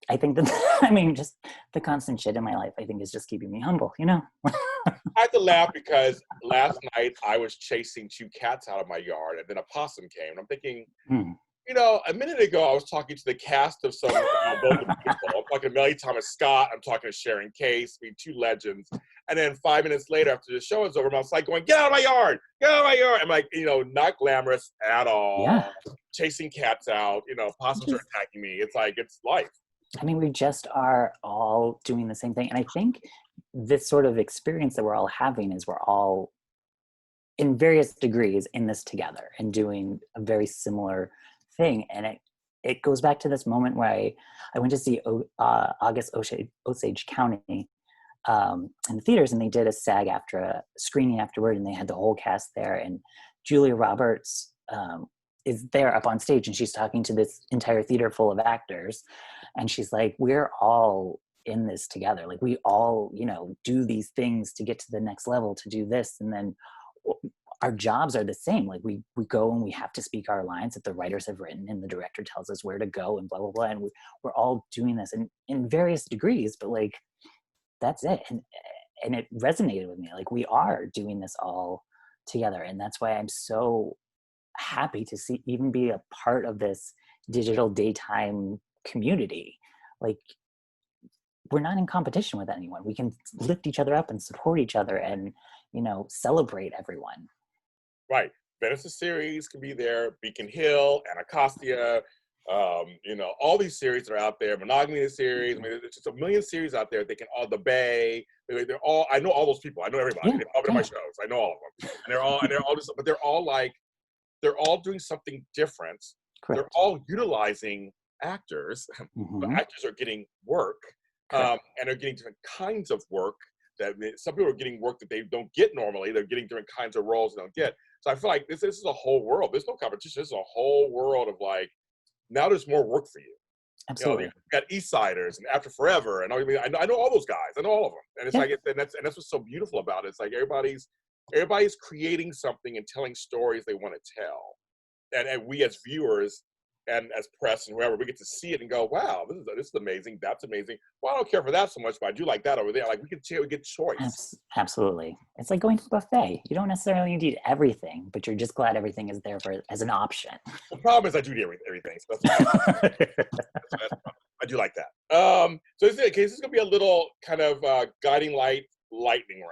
I think that, just the constant shit in my life, I think is just keeping me humble, I had to laugh because last night I was chasing 2 cats out of my yard and then a possum came. And I'm thinking, a minute ago I was talking to the cast of some both people. I'm talking to Melly Thomas Scott. I'm talking to Sharon Case, 2 legends. And then 5 minutes later, after the show is over, I was like going, get out of my yard, get out of my yard. I'm like, not glamorous at all. Yeah. Chasing cats out, possums are attacking me. It's like, it's life. We just are all doing the same thing. And I think this sort of experience that we're all having is we're all in various degrees in this together and doing a very similar thing. And it goes back to this moment where I went to see August Osage County in the theaters, and they did a SAG after a screening afterward, and they had the whole cast there, and Julia Roberts is there up on stage, and she's talking to this entire theater full of actors, and she's like, we're all in this together, like we all, you know, do these things to get to the next level, to do this, and then our jobs are the same. Like we go and we have to speak our lines that the writers have written, and the director tells us where to go, and blah blah blah, and we're all doing this in various degrees, but like that's it. And it resonated with me, like we are doing this all together, and that's why I'm so happy to see, even be a part of this digital daytime community. Like we're not in competition with anyone. We can lift each other up and support each other, and, you know, celebrate everyone. Right. Venice series can be there. Beacon Hill, Anacostia, you know, all these series that are out there. Monogamy series. I mean, there's just a million series out there. They can all, The Bay. They're all. I know all those people. I know everybody. Yeah, They've all been on my shows. I know all of them. And they're all just. But they're all doing something different. Correct. They're all utilizing actors. But actors are getting work, and they're getting different kinds of work. That some people are getting work that they don't get normally. They're getting different kinds of roles they don't get. So I feel like this is a whole world. There's no competition. This is a whole world of like, now there's more work for you. Absolutely. You know, you got East Siders and After Forever, and I know all those guys. I know all of them, and it's like, and that's what's so beautiful about it. It's like everybody's creating something and telling stories they want to tell, and we as viewers and as press and whoever, we get to see it and go, wow, this is amazing. That's amazing. Well, I don't care for that so much, but I do like that over there. Like we get choice. Absolutely. It's like going to a buffet. You don't necessarily need everything, but you're just glad everything is there as an option. The problem is I do need everything. So that's I do like that. So this is going to be a little kind of guiding light lightning round.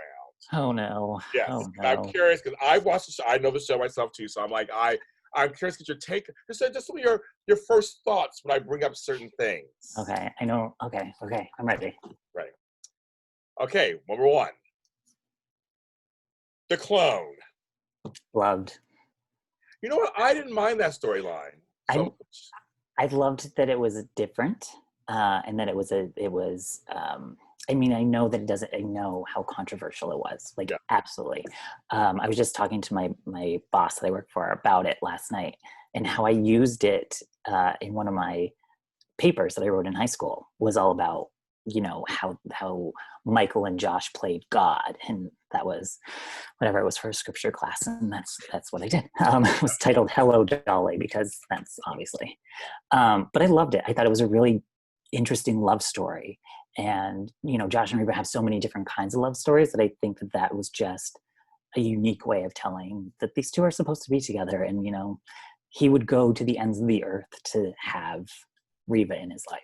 Oh no. Yes. Oh, no. I'm curious because I watched the show. I know the show myself too. So I'm like, I'm curious to get your take. Just some of your first thoughts when I bring up certain things. Okay, I know. Okay, I'm ready. Ready. Okay, number one. The Clone. Loved. You know what? I didn't mind that storyline. So I loved that it was different, and that it was. I mean, I know that it doesn't. I know how controversial it was. Like, absolutely. I was just talking to my boss that I work for about it last night, and how I used it in one of my papers that I wrote in high school was all about, you know, how Michael and Josh played God, and that was whatever it was for a scripture class, and that's what I did. It was titled "Hello, Dolly" because that's obviously. But I loved it. I thought it was a really interesting love story. And, you know, Josh and Reba have so many different kinds of love stories that I think that was just a unique way of telling that these two are supposed to be together. And, you know, he would go to the ends of the earth to have Reba in his life.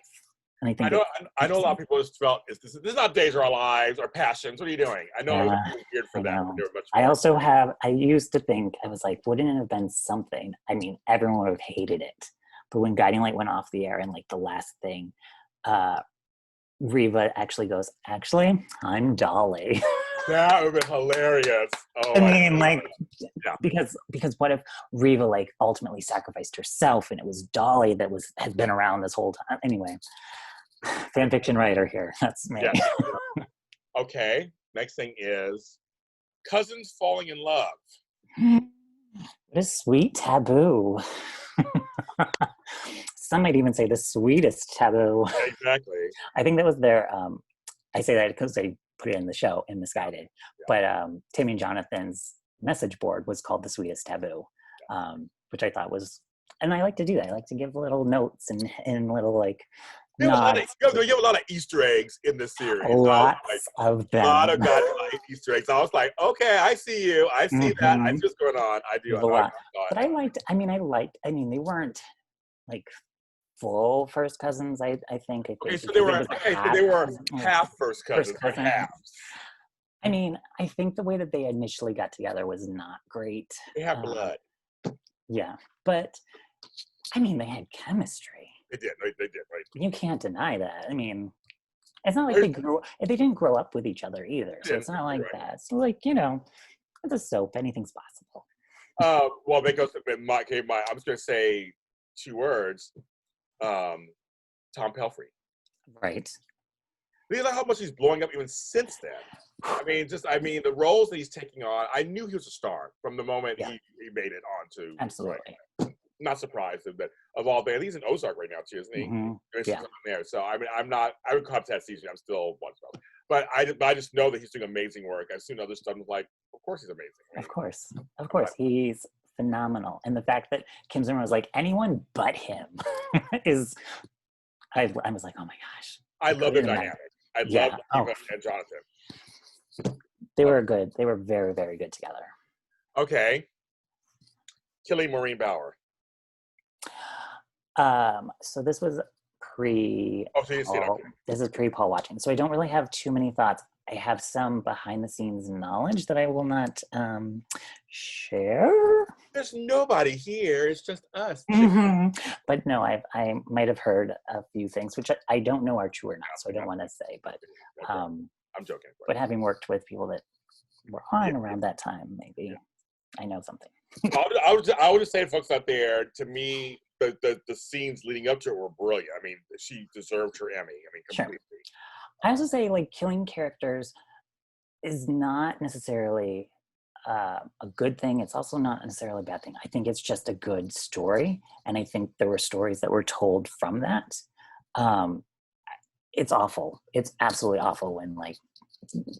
And I think I know a lot of people just felt this is not Days of Our Lives or Passions. What are you doing? I know it was weird for that. I used to think, I was like, wouldn't it have been something? I mean, everyone would have hated it. But when Guiding Light went off the air and like the last thing, Reba actually goes, actually, I'm Dolly. That would have been hilarious. Oh, I mean, like, because what if Reba like ultimately sacrificed herself and it was Dolly that had been around this whole time? Anyway, fan fiction writer here. That's me. Yeah. Okay. Next thing is cousins falling in love. What a sweet taboo. Some might even say the sweetest taboo. Yeah, exactly. I think that was their, I say that because they put it in the show, in Misguided. Yeah. But Tammy and Jonathan's message board was called The Sweetest Taboo, which I thought was, and I like to do that. I like to give little notes and little like nods. You have a lot of Easter eggs in this series. Lots of them. A lot of Easter eggs. I was like, okay, I see you. I see that. I see what's going on. I do. A lot. But I mean, they weren't like full first cousins. I think. Okay, so they were half first cousins. Half. I mean, I think the way that they initially got together was not great. They have blood. Yeah, but I mean, they had chemistry. They did, right? You can't deny that. I mean, it's not like they didn't grow up with each other either. So it's not like that. It's like, you know, it's a soap. Anything's possible. Well, because I'm just going to say 2 words. Tom Pelfrey. Right. You know how much he's blowing up even since then. I mean, the roles that he's taking on. I knew he was a star from the moment he made it onto. Absolutely. Like, not surprised that of all bands, he's in Ozark right now too, isn't he? Mm-hmm. He's on there. So I mean, I'm not. I would caught that season. I'm still watching it. But I just know that he's doing amazing work. I've seen other stuff. I'm like, of course he's amazing. I mean, of course, he's phenomenal. And the fact that Kim Zimmer was like anyone but him is. I was like, oh my gosh. I love the dynamic. I love Eva and Jonathan. They were good. They were very, very good together. Okay. Killing Maureen Bauer. So this was pre. Oh, so you see it. Okay. This is pre Paul watching. So I don't really have too many thoughts. I have some behind the scenes knowledge that I will not share. There's nobody here. It's just us. Mm-hmm. But no, I might have heard a few things, which I don't know are true or not. So I don't want to say. But I'm joking. But having worked with people that were on around that time, maybe I know something. I would just say to folks out there, to me, the scenes leading up to it were brilliant. I mean, she deserved her Emmy. I mean, completely. Sure. I also say, like, killing characters is not necessarily a good thing. It's also not necessarily a bad thing. I think it's just a good story. And I think there were stories that were told from that. It's awful. It's absolutely awful when, like,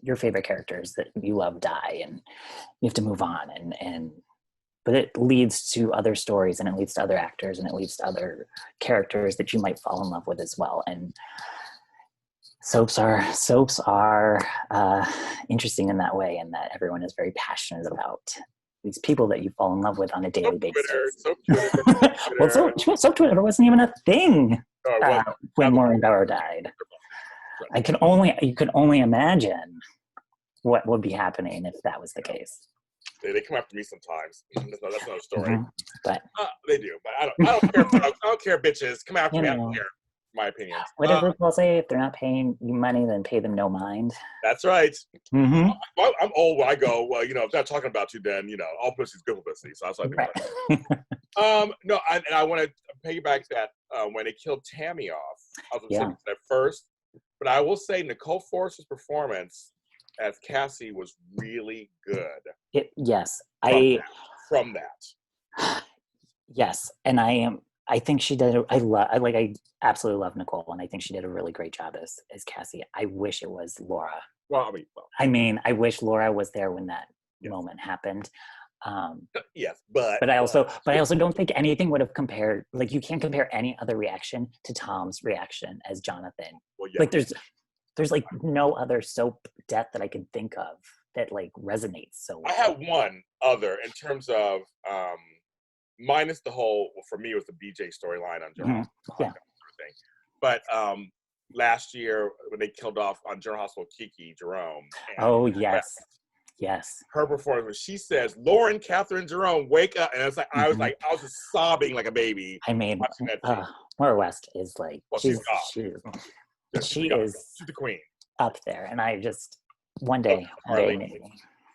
your favorite characters that you love die and you have to move on. But it leads to other stories, and it leads to other actors, and it leads to other characters that you might fall in love with as well. And soaps are interesting in that way, and that everyone is very passionate about these people that you fall in love with on a daily basis. Well, soap Twitter wasn't even a thing when Maureen Bauer died. You could only imagine what would be happening if that was the case. They come after me sometimes. That's another story. Mm-hmm. But they do. But I don't care. I don't care, bitches. Come after me. I don't care. My opinion. What did RuPaul say? If they're not paying you money, then pay them no mind. That's right. Mm-hmm. I'm old when I go, well, if they're talking about you, then, all pussy's good publicity. So that's what I think. Right. No, and I want to piggyback that when they killed Tammy off, I was upset at first. But I will say Nicole Forster's performance as Cassie was really good. Yes. From that. Yes. And I think she did. I absolutely love Nicole, and I think she did a really great job as Cassie. I wish it was Laura. I wish Laura was there when that moment happened. Yes, but I also don't think anything would have compared. Like, you can't compare any other reaction to Tom's reaction as Jonathan. Well, like there's like no other soap death that I can think of that like resonates so well. I have one other in terms of minus the whole, well, for me, it was the BJ storyline on General Hospital. Sort of thing. But last year, when they killed off on General Hospital Kiki Jerome. Oh, yes. Yes. Her performance, when she says, Lauren, Catherine, Jerome, wake up. And it's like, I was just sobbing like a baby. I mean, Laura West is like, well, she's the queen. Up there. And I just, one day maybe.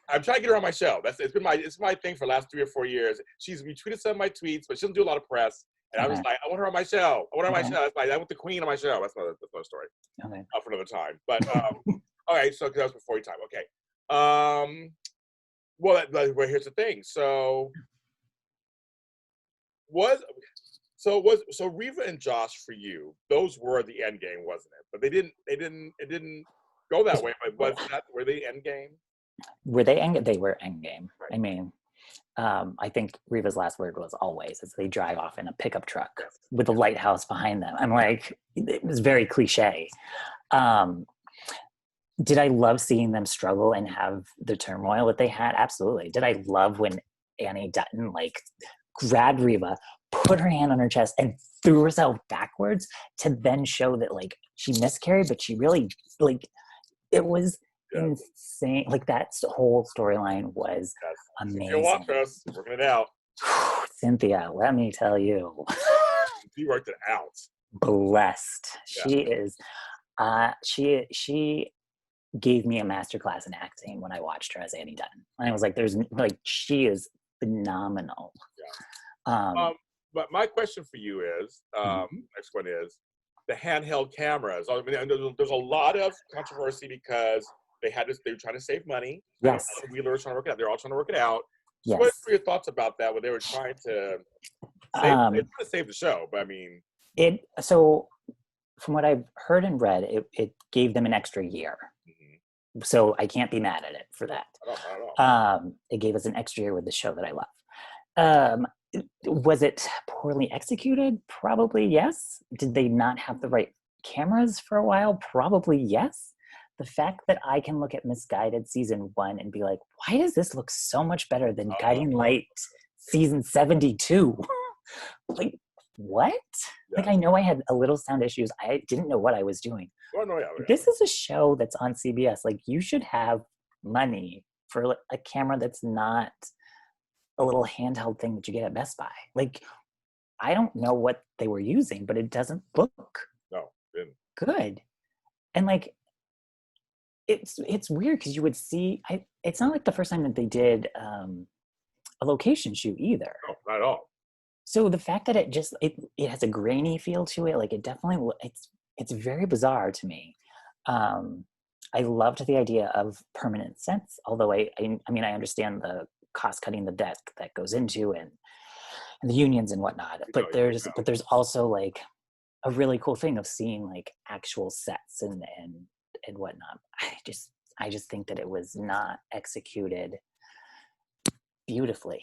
I'm trying to get her on my show. It's my thing for the last 3 or 4 years. She's retweeted some of my tweets, but she doesn't do a lot of press. And I was like, I want her on my show. I want the queen on my show. That's another story. Okay. For another time. But okay, so that was before your time. Okay. Well, here's the thing. So Reva and Josh for you, those were the end game, wasn't it? But it didn't go that way. But were they end game? Were they end? They were end game. Right. I mean, I think Reva's last word was always, as they drive off in a pickup truck with a lighthouse behind them. I'm like, it was very cliche. Did I love seeing them struggle and have the turmoil that they had? Absolutely. Did I love when Annie Dutton like grabbed Reva, put her hand on her chest, and threw herself backwards to then show that like she miscarried, but she really like it was insane. Like that whole storyline was amazing. You'll watch us working it out. Cynthia, let me tell you, she worked it out. Blessed. She is. She gave me a masterclass in acting when I watched her as Annie Dutton. And I was like, she is phenomenal. Yeah. but my question for you is, next one is the handheld cameras. I mean, there's a lot of controversy because they were trying to save money. Yes. The Wheelers trying to work it out. They're all trying to work it out. So Yes. what were your thoughts about that when they were trying to save the show? But I mean, so from what I've heard and read, it gave them an extra year. Mm-hmm. So I can't be mad at it for that. Not at all. It gave us an extra year with the show that I love. Was it poorly executed? Probably yes. Did they not have the right cameras for a while? Probably yes. The fact that I can look at Misguided season 1 and be like, why does this look so much better than Guiding Light season 72? Like, what? Yeah. Like, I know I had a little sound issues. I didn't know what I was doing. Oh, no, yeah. This is a show that's on CBS. Like, you should have money for a camera that's not a little handheld thing that you get at Best Buy. Like, I don't know what they were using, but it doesn't look good. And like, it's weird because you would see, it's not like the first time that they did a location shoot either. No, not at all. So the fact that it has a grainy feel to it, like it definitely, it's very bizarre to me. I loved the idea of permanent sets, although I mean, I understand the cost cutting the deck that goes into and the unions and whatnot, but there's also like a really cool thing of seeing like actual sets and whatnot. I just think that it was not executed beautifully.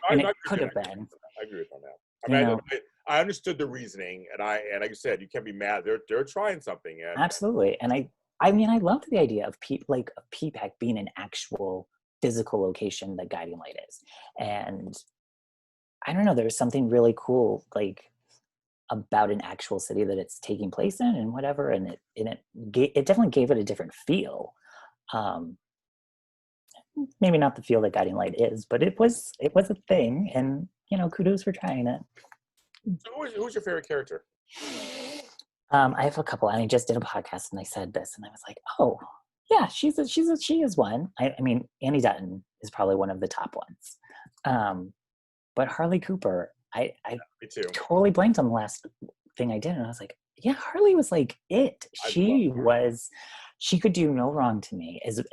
And it could have been. I agree with that. I mean, I understood the reasoning, and like you said, you can't be mad. They're trying something. Absolutely, and I mean, I loved the idea of PPAC being an actual physical location that Guiding Light is, and I don't know. There's something really cool, like about an actual city that it's taking place in and whatever, and it definitely gave it a different feel. Maybe not the feel that Guiding Light is, but it was a thing, and kudos for trying it. So who's your favorite character? I have a couple. I just did a podcast and I said this, and I was like, oh yeah, she is one. I mean, Annie Dutton is probably one of the top ones. But Harley Cooper, I totally blanked on the last thing I did, and I was like, yeah, Harley was like it. She could do no wrong to me. As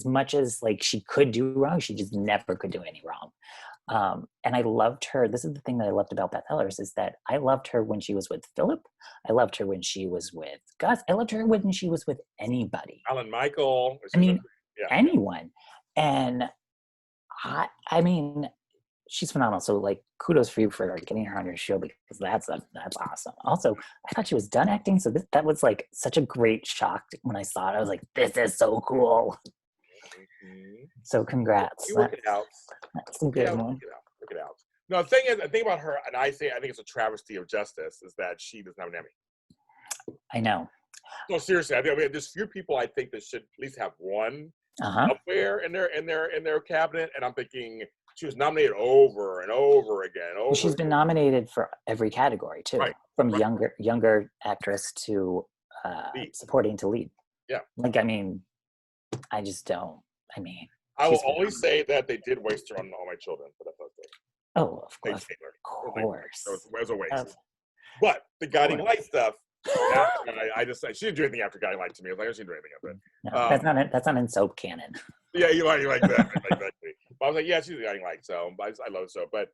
much as like she could do wrong, she just never could do any wrong. And I loved her. This is the thing that I loved about Beth Ellers, is that I loved her when she was with Philip. I loved her when she was with Gus. I loved her when she was with anybody. Alan Michael. I mean, anyone. And I mean, she's phenomenal. So like, kudos for you for getting her on your show, because that's awesome. Also, I thought she was done acting. So that was like such a great shock when I saw it. I was like, this is so cool. Mm-hmm. So congrats. You work it out. That's a good one. Work it out. No, the thing is, the thing about her, and I think it's a travesty of justice, is that she doesn't have an Emmy. I know. No, seriously, I mean, there's few people I think that should at least have one up there in their cabinet, and I'm thinking she was nominated over and over again. She's been nominated for every category too, from younger actress to supporting to lead. Yeah. Like, I mean, I just don't. I mean, I will always say that they did waste her on All My Children, but that's okay. Oh, of course. It was a waste. But the Guiding Light stuff, she didn't do anything after Guiding Light to me. I was like, she didn't do anything of it. No, that's not in soap canon. Yeah, you like that. But I was like, yeah, she's Guiding Light, so I love soap. But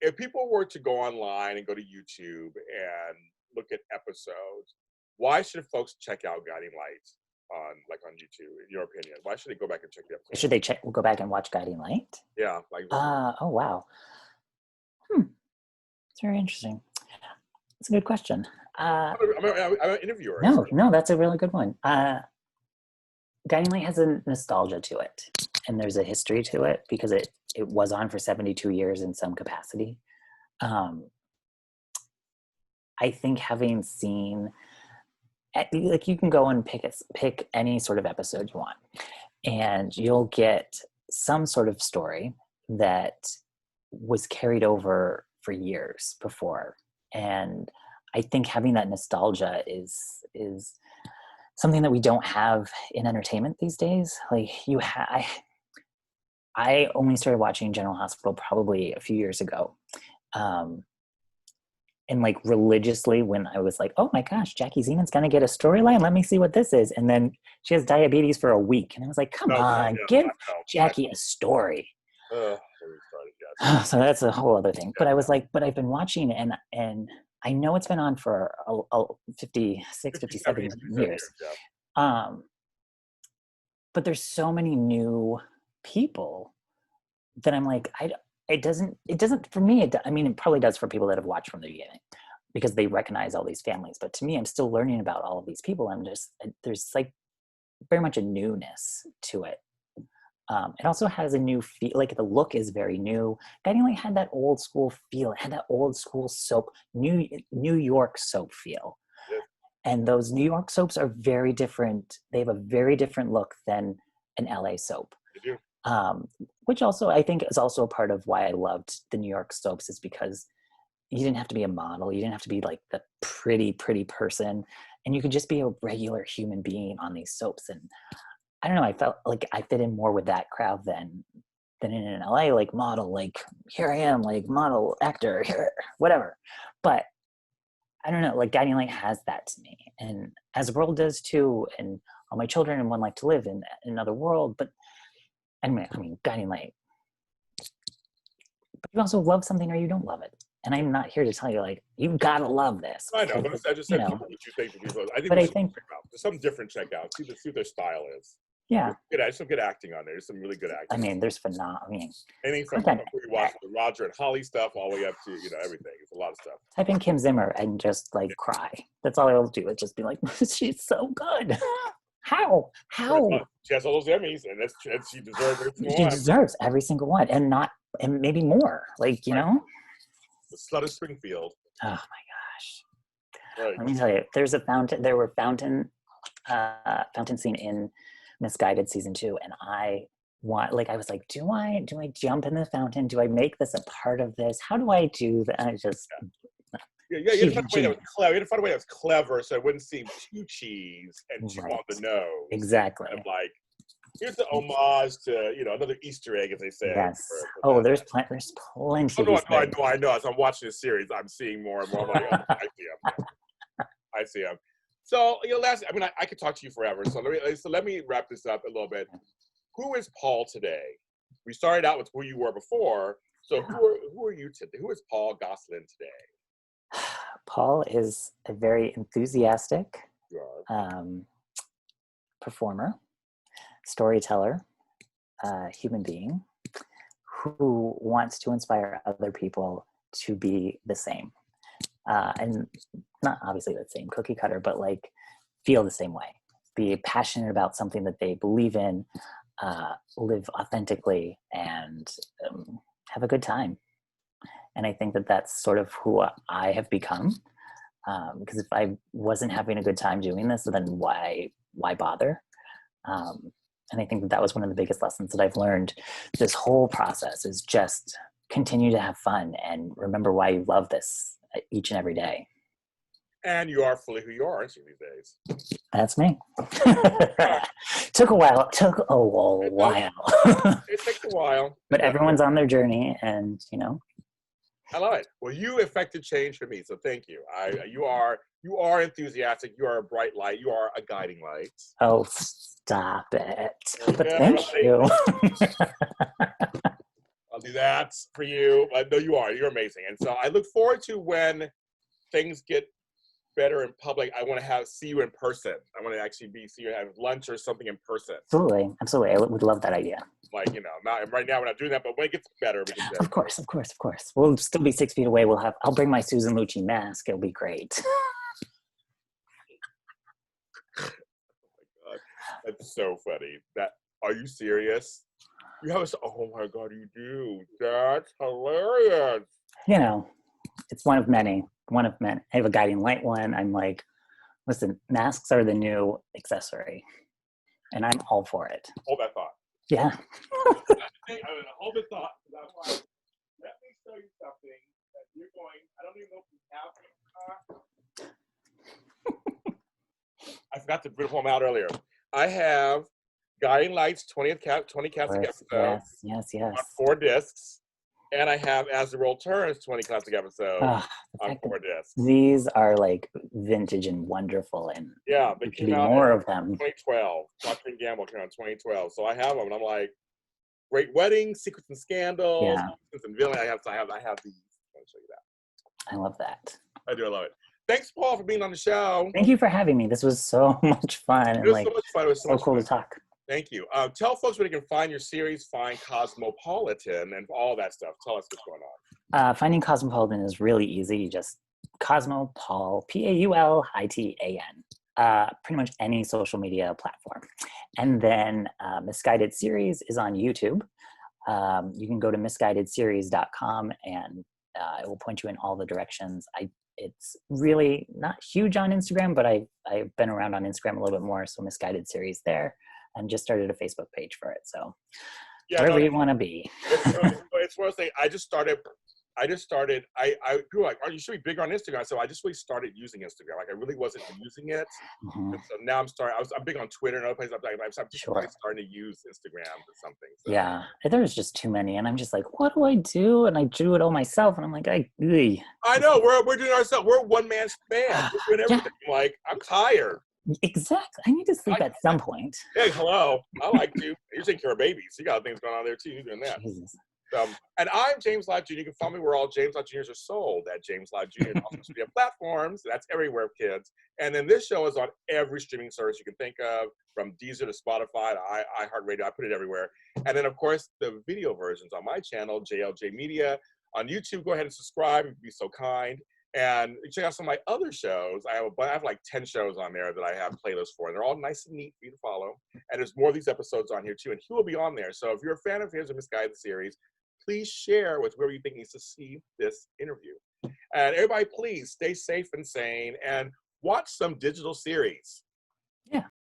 if people were to go online and go to YouTube and look at episodes, why should folks check out Guiding Light on YouTube, in your opinion? Why should they go back and check the episode? Should they go back and watch Guiding Light? Yeah. Oh, wow. It's very interesting. It's a good question. I'm an interviewer. No, that's a really good one. Guiding Light has a nostalgia to it, and there's a history to it because it was on for 72 years in some capacity. I think having seen, like, you can go and pick any sort of episode you want, and you'll get some sort of story that was carried over for years before. And I think having that nostalgia is something that we don't have in entertainment these days. Like, I only started watching General Hospital probably a few years ago. And like religiously when I was like, oh my gosh, Jackie Zeman's gonna get a storyline. Let me see what this is. And then she has diabetes for a week. And I was like, come on, give Jackie a story. So that's a whole other thing. But I was like, but I've been watching and I know it's been on for 56, 57 years. But there's so many new people that I'm like, it doesn't for me. I mean, it probably does for people that have watched from the beginning because they recognize all these families. But to me, I'm still learning about all of these people. There's like very much a newness to it. It also has a new feel, like the look is very new. Guiding Light had that old school feel. It had that old school soap, New York soap feel. Yeah. And those New York soaps are very different. They have a very different look than an LA soap. They do. Which also I think is also a part of why I loved the New York soaps is because you didn't have to be a model. You didn't have to be like the pretty person. And you could just be a regular human being on these soaps. And I don't know, I felt like I fit in more with that crowd than in an LA, like model, like here I am, like model, actor, here, whatever. But I don't know, like Guiding Light has that to me. And As a World does too, and All My Children and One Life to Live in Another World. But I mean, Guiding Light. But you also love something or you don't love it. And I'm not here to tell you, like, you've got to love this. I know, but I just said people what you think would be close. I think there's something different check out. See what their style is. Yeah. There's some good acting on there. There's some really good acting. I mean, there's phenomenal. I mean, anything from where you watch the Roger and Holly stuff all the way up to, everything. It's a lot of stuff. Type in Kim Zimmer and just like cry. That's all I'll do. It's just be like, she's so good. How? She has all those Emmys, and she deserves every single one. She deserves every single one, and maybe more. Like, you know? The Slut of Springfield. Oh my gosh. Right. Let me tell you, there's a fountain. There were fountain scene in Misguided season 2, and I was like, do I jump in the fountain? Do I make this a part of this? How do I do that? I just you had to find a way that was clever. You had to find a way that was clever so it wouldn't seem too cheese and too on the nose. Exactly. And like, here's the homage to another Easter egg, as they say. Yes. There's plenty. I know. As I'm watching this series, I'm seeing more and more. I'm like, I see him. So lastly, I mean, I could talk to you forever. So let me wrap this up a little bit. Who is Paul today? We started out with who you were before. So who are you today? Who is Paul Gosselin today? Paul is a very enthusiastic performer, storyteller, human being who wants to inspire other people to be the same. And not obviously the same cookie cutter, but like feel the same way, be passionate about something that they believe in, live authentically, and have a good time. And I think that that's sort of who I have become. Because if I wasn't having a good time doing this, then why bother? And I think that was one of the biggest lessons that I've learned this whole process is just continue to have fun and remember why you love this each and every day. And you are fully who you are, aren't you, these days? That's me. Took a while. It takes a while. But everyone's on their journey, and I love it. Well, you affected change for me, so thank you. You are enthusiastic. You are a bright light. You are a guiding light. Oh, stop it! But thank you. I'll do that for you. No, you are. You're amazing, and so I look forward to when things get better in public. I want to see you in person. I want to actually see you have lunch or something in person. Absolutely. I would love that idea. Like, not right now we're not doing that, but when it gets better, we can do Of course. We'll still be 6 feet away. I'll bring my Susan Lucci mask. It'll be great. Oh my God. That's so funny. Are you serious? You have oh my God, you do. That's hilarious. It's one of many. I have a guiding light one. I'm like, listen, masks are the new accessory. And I'm all for it. Hold that thought. Yeah. Hold the thought. That's why. Let me show you something that you're going. I don't even know if you have. I forgot to bring them out earlier. I have Guiding Lights 20 classic episodes on Yes. 4 discs. And I have As the World Turns 20 classic episodes on 4 discs. These are like vintage and wonderful, and yeah, there could be more of them. 2012. Procter & Gamble came out in 2012. So I have them, and I'm like, Great Weddings, Secrets and Scandals, and Villain. I have these. I'm going to show you that. I love that. I do. I love it. Thanks, Paul, for being on the show. Thank you for having me. This was so much fun. It was so much fun. It was so cool to talk. Thank you. Tell folks where they can find your series, find Cosmopolitan, and all that stuff. Tell us what's going on. Finding Cosmopolitan is really easy. You just Cosmopolitan, Paultan. Pretty much any social media platform. And then Misguided series is on YouTube. You can go to misguidedseries.com and it will point you in all the directions. It's really not huge on Instagram, but I've been around on Instagram a little bit more, so Misguided series there, and just started a Facebook page for it. So wherever you want to be. It's one of those things. I just started. People were like, "Oh, you should be bigger on Instagram." So I just really started using Instagram. Like I really wasn't using it. And so now I'm big on Twitter and other places. I'm just really starting to use Instagram or something. So. Yeah, there's just too many, and I'm just like, what do I do? And I do it all myself, and I'm like, I know we're doing ourselves. We're one man band. We're doing everything. Yeah. Like I'm tired. Exactly. I need to sleep at some point. Hey, hello. I like to. You're taking care of babies. You got things going on there too. You're doing that. Jesus. And I'm James Lott Jr. You can follow me where all James Lott Juniors are sold at James Lott Jr. and all social media platforms. That's everywhere, kids. And then this show is on every streaming service you can think of, from Deezer to Spotify to iHeartRadio. I put it everywhere. And then, of course, the video versions on my channel, JLJ Media. On YouTube, go ahead and subscribe if you'd be so kind. And check out some of my other shows. I have like 10 shows on there that I have playlists for. And they're all nice and neat for you to follow. And there's more of these episodes on here, too. And he will be on there. So if you're a fan of his or Misguided series, please share with whoever you think needs to see this interview. And everybody, please stay safe and sane and watch some digital series.